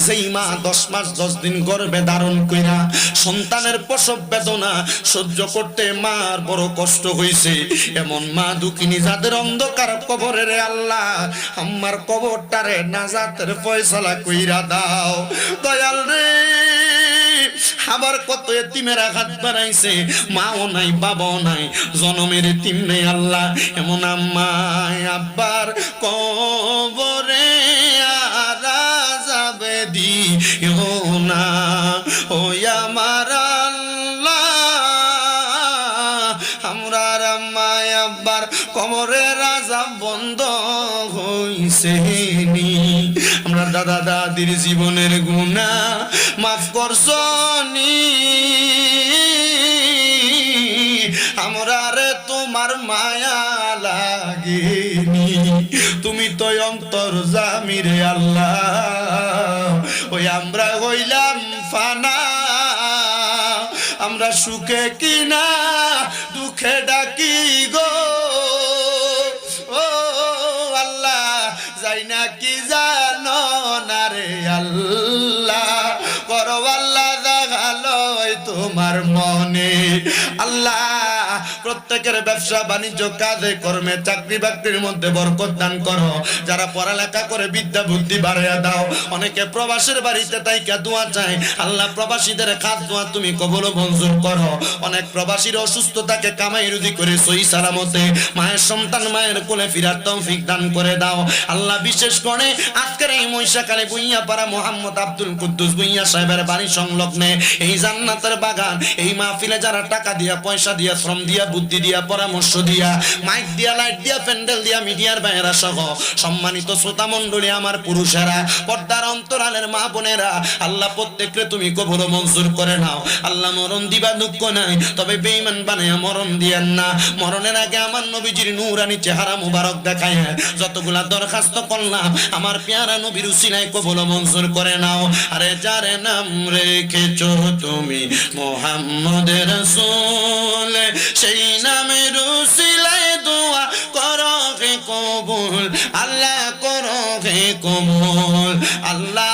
যেই মা 10 মাস 10 দিন গর্ভে ধারণ কইরা সন্তানের প্রসব বেদনা সহ্য করতে মার বড় কষ্ট হইছে, এমন মা দুঃখিনী যাদের অন্ধকার কবরে রে আল্লাহ আমার কবরটারে নাজাতের ফয়সালা কইরা দাও। দয়াল রে, আবার কত এতিমেরা হাত বাড়াইছে, মাও নাই বাবাও নাই, জনমের এতিম নেই আল্লাহ, এমন আম্মাই আব্বার কবরে আরাজাবে দিও না, ও আমার আল্লাহ আমরা আম্মাই আব্বার কবরে রাজা বন্ধ হইছে নি, আমরা দাদা দাদির জীবনের গুনাহ মাফ করছনি, আমরা রে তোমার মায়া লাগেনি, তুমি তো অন্তর জামি রে আল্লাহ, ওই আমরা হইলাম ফানা, আমরা সুখে কিনা দুঃখে ডাকি গো, ও আল্লাহ যাই না কি জানো না রে আল্লাহ, করো আল্লাহ দেখালো তোমার মনে, আল্লাহ প্রত্যেকের ব্যবসা বাণিজ্য কাজে কর্মে চাকরি বাকরির মধ্যে বরকত দান করো। যারা পড়ালেখা করে বিদ্যা বুদ্ধি বাড়াইয়া দাও। অনেকে প্রবাসীর বাড়িতে তাইকা দোয়া চায়, আল্লাহ প্রবাসীদের খাস দোয়া তুমি কবুল ও মঞ্জুর করো। অনেক প্রবাসীর অসুস্থ থাকে, কামাই রুজি করে সহি সালামতে মায়ের সন্তান মায়ের কোলে ফিরার তৌফিক দান করে দাও আল্লাহ। বিশেষ করে আজকের এই মহিষাখালী বুইয়াপাড়া মোহাম্মদ আব্দুল কুদ্দুস বুইয়া সাহেবের বাড়ি সংলগ্নে এই জান্নাতের বাগান, এই মাহফিলে যারা টাকা দিয়া, পয়সা দিয়া, শ্রম দিয়া, বুদ্ধি দিয়া, পরামর্শ দিয়া, মাইক দিয়া, লাইট দিয়া, প্যান্ডেল দিয়া, মিডিয়ার বাইরা সহ সম্মানিত শ্রোতা মণ্ডলী, আমার পুরুষেরা, পর্দার অন্তরালের মা বোনেরা, আল্লাহ প্রত্যেককে তুমি কবুল ও মঞ্জুর করে নাও আল্লাহ। মরণ দিবা দুঃখ নাই, তবে বেঈমান বানায়া মরণ দিয়েন না। মরণের আগে আমার নবীজির নূরানি চেহারা মুবারক দেখায় যতগুলা দরখাস্ত করলাম আমার পেয়ারা নবীর উসিলায় কবুল ও মঞ্জুর করে নাও। আরে যার নাম রেখেছো তুমি মুহাম্মদ রাসূল, সেই নামের উসিলায় দোয়া করো হে কবুল, আল্লাহ করো হে কবুল আল্লাহ।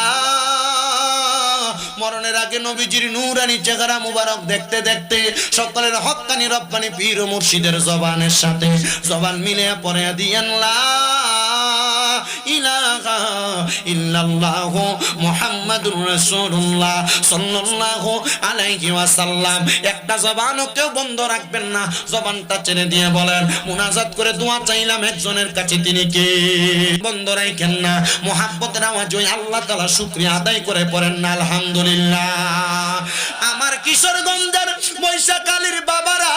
মরণের আগে নবীজির নূরানি চেহারা মুবারক দেখতে দেখতে সকলের হক্কানি রব্বানি পীর ও মুর্শিদের জবানের সাথে জবান মিলে পড়ে দিয়েন লা ইলাহা ইল্লাল্লাহ মুহাম্মাদুর রাসূলুল্লাহ সাল্লাল্লাহু আলাইহি ওয়াসাল্লাম। একটা জবানও কেউ বন্ধ রাখবেন না, জবানটা ছেড়ে দিয়ে বলেন মুনাজাত করে দোয়া চাইলাম একজনের কাছে, তিনি কে? বন্ধ রাখেন না, মুহাব্বতের আওয়াজ ওই আল্লাহ তাআলা শুকরিয়া আদায় করে পড়েন না আলহামদুলিল্লাহ। আমার কিশোরগঞ্জের মহিষাখালীর বাবারা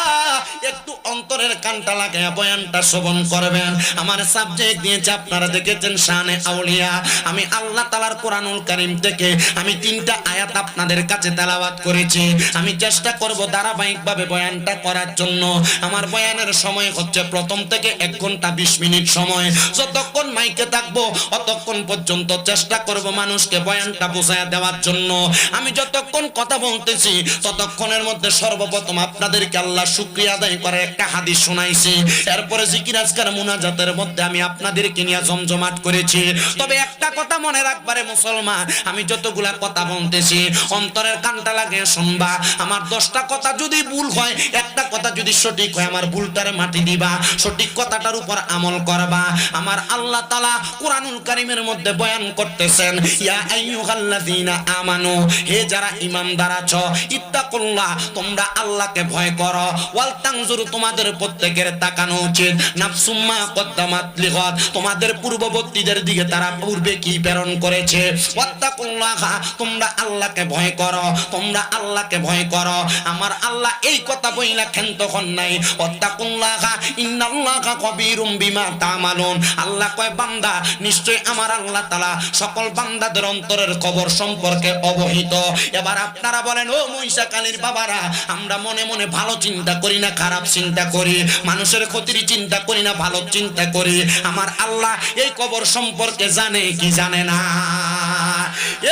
একটু অন্তরের কানটা লাগায়া বয়ানটা শ্রবণ করবেন। আমার সাবজেক্ট দিয়েছে আপনারা দেখেছেন শানে আউলিয়া। আমি আল্লাহ তাআলার কোরআনুল কারীম থেকে আমি 3টা আয়াত আপনাদের কাছে তেলাওয়াত করেছি। আমি চেষ্টা করব ধারাবাহিকভাবে বয়ানটা করার জন্য। আমার বয়ানের সময় হচ্ছে প্রথম থেকে 1 ঘন্টা 20 মিনিট সময়। যতক্ষণ মাইকে থাকবো অতক্ষণ পর্যন্ত চেষ্টা করব মানুষকে বয়ানটা বোঝায়া দেওয়ার জন্য। আমি যতক্ষণ কথা বলতেছি ততক্ষণের মধ্যে সর্বপ্রথম আপনাদেরকে আল্লাহ শুকরিয়া আদায় করার একটা হাদিস শোনাইছি। এরপরে জিকির আজকার মুনাজাতের মধ্যে আমি আপনাদেরকে নিয়ে জমজমাট করেছি। তবে একটা কথা মনে রাখবারে মুসলমান, আমি যতগুলা কথা বলতেছি অন্তরের কানটা লাগিয়ে শুনবা। আমার 10টা কথা যদি ভুল হয়, একটা কথা যদি সঠিক হয়, আমার ভুলটারে মাটি দিবা, সঠিক কথাটার উপর আমল করবা। আমার আল্লাহ তাআলা কোরআনুল কারীমের মধ্যে বয়ান করতেছেন, ইয়া আইয়ুহাল্লাযীনা আমানু, হে যারা ঈমানদার আছো, ইত্তাকুল্লাহ, তোমরা আল্লাহকে ভয় করো, ওয়াল তানজুরু, তোমাদের প্রত্যেকের তাকানো উচিত, নাফসুম্মা কদ্দামাত লিগাদ, তোমাদের পূর্ববর্তীদের দিকে তারা পূর্বে কি প্রেরণ করেছে, ওয়াত্তাকুল্লাহ, তোমরা আল্লাহকে ভয় করো, তোমরা আল্লাহকে ভয় করো। আমার আল্লাহ এই কথা বইলা ক্ষান্ত হন নাই, ওয়াত্তাকুল্লাহ ইন্নাল্লাহা কবীরুম বিমা তা'মালুন। আল্লাহ কয় বান্দা, নিশ্চয় আমার আল্লাহ তাআলা সকল বান্দাদের অন্তরের খবর সম্পর্কে অবহিত। এবার আপনারা বলেন, ও মহিষাখালীর বাবারা, আমরা মনে মনে ভালো চিন্তা করি না খারাপ চিন্তা করি, মানুষের ক্ষতির চিন্তা করি না ভালো চিন্তা করি, আমার আল্লাহ এই খবর সম্পর্কে জানে কি জানে না?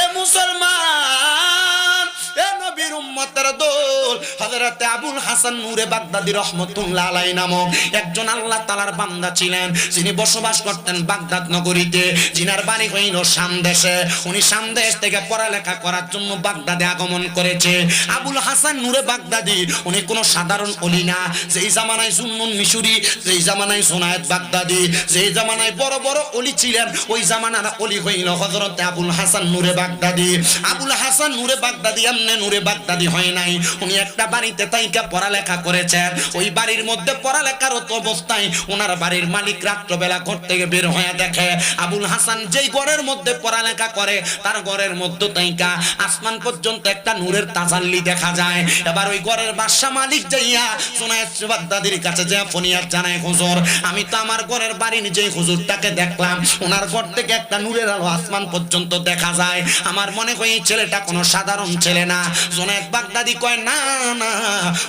এ মুসলমান, এ নবীর উম্মতের দল, হযরত আবুল হাসান নূরে বাগদাদী রাহমাতুল্লাহ আলাইহি নামক একজন আল্লাহ তাআলার বান্দা ছিলেন, যিনি বসবাস করতেন বাগদাদ নগরীতে, যিনার বাড়ি হইল শাম দেশে। উনি শাম দেশ থেকে পড়ালেখা করার জন্য বাগদাদে আগমন করেছে। আবুল হাসান নূরে বাগদাদী উনি কোনো সাধারণ ওলি না। যেই জামানায় সুন্নুন মিশরি, যেই জামানায় সোনায়েত বাগদাদী, যেই জামানায় বড় বড় ওলি ছিলেন, ওই জামানার ওলি হইল হযরত আবুল হাসান নূরে বাগদাদী। আবুল হাসান নূরে বাগদাদী এমনি নূরে বাগদাদী হয় নাই, উনি একটা বাড়িতে তাইকা পড়ালেখা করেছেন। ওই বাড়ির মধ্যে পড়ালেখারত অবস্থায় ওনার বাড়ির মালিক রাত্রবেলা ঘর থেকে বের হয়ে দেখে আবুল হাসান যেই ঘরের মধ্যে পড়ালেখা করে তার ঘরের মধ্যে তাইকা আসমান পর্যন্ত একটা নূরের তাজাল্লি দেখা যায়। এবার ওই ঘরের বাদশা মালিক যাইয়া সোনায়েত বাগদাদীর কাছে যা ফরিয়াদ জানায়, হুজুর, আমি তো আমার ঘরের বাড়ির যেই হুজুরটাকে দেখলাম, ওনার ঘর থেকে একটা নূরের আলো আসমান পর্যন্ত দেখা যায়। আমার মনে হয় এই ছেলেটা কোনো সাধারণ ছেলে না। সোনায়েত বাগদাদী কয়, না না,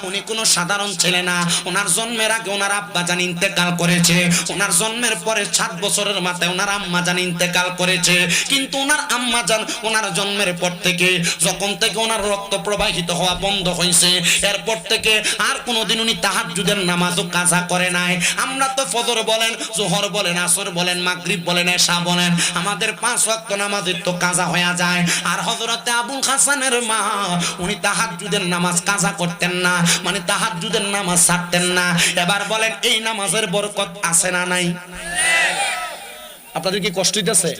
উনি কোনো সাধারণ ছেলে না। ওনার জন্মের আগে ওনার আব্বা জান ইন্তেকাল করেছে, ওনার জন্মের পরে 7 বছরের মাথায় ওনার আম্মা জান ইন্তেকাল করেছে। কিন্তু ওনার আম্মা জান ওনার জন্মের পর থেকে, যখন থেকে ওনার রক্ত প্রবাহিত হওয়া বন্ধ হয়েছে, এরপর থেকে আর কোনোদিন উনি তাহাজ্জুদের নামাজও কাজা করে নাই। আমরা তো ফজর বলেন, জোহর বলেন, আসর বলেন, মাগরিব বলেন, এশা বলেন, আমাদের 5 ওয়াক্ত নামাজের তো কাজা হয়ে যায়। আর হযরতে আবুল হাসানের মা উনি তাহাজ্জুদের নামাজ কাজা করতেন না, মানে তাহাজ্জুদের নামাজ ছাড়তেন না। এবার বলেন এই নামাজের বরকত আছে না নাই? আপনাদের কি কষ্ট হইতেছে?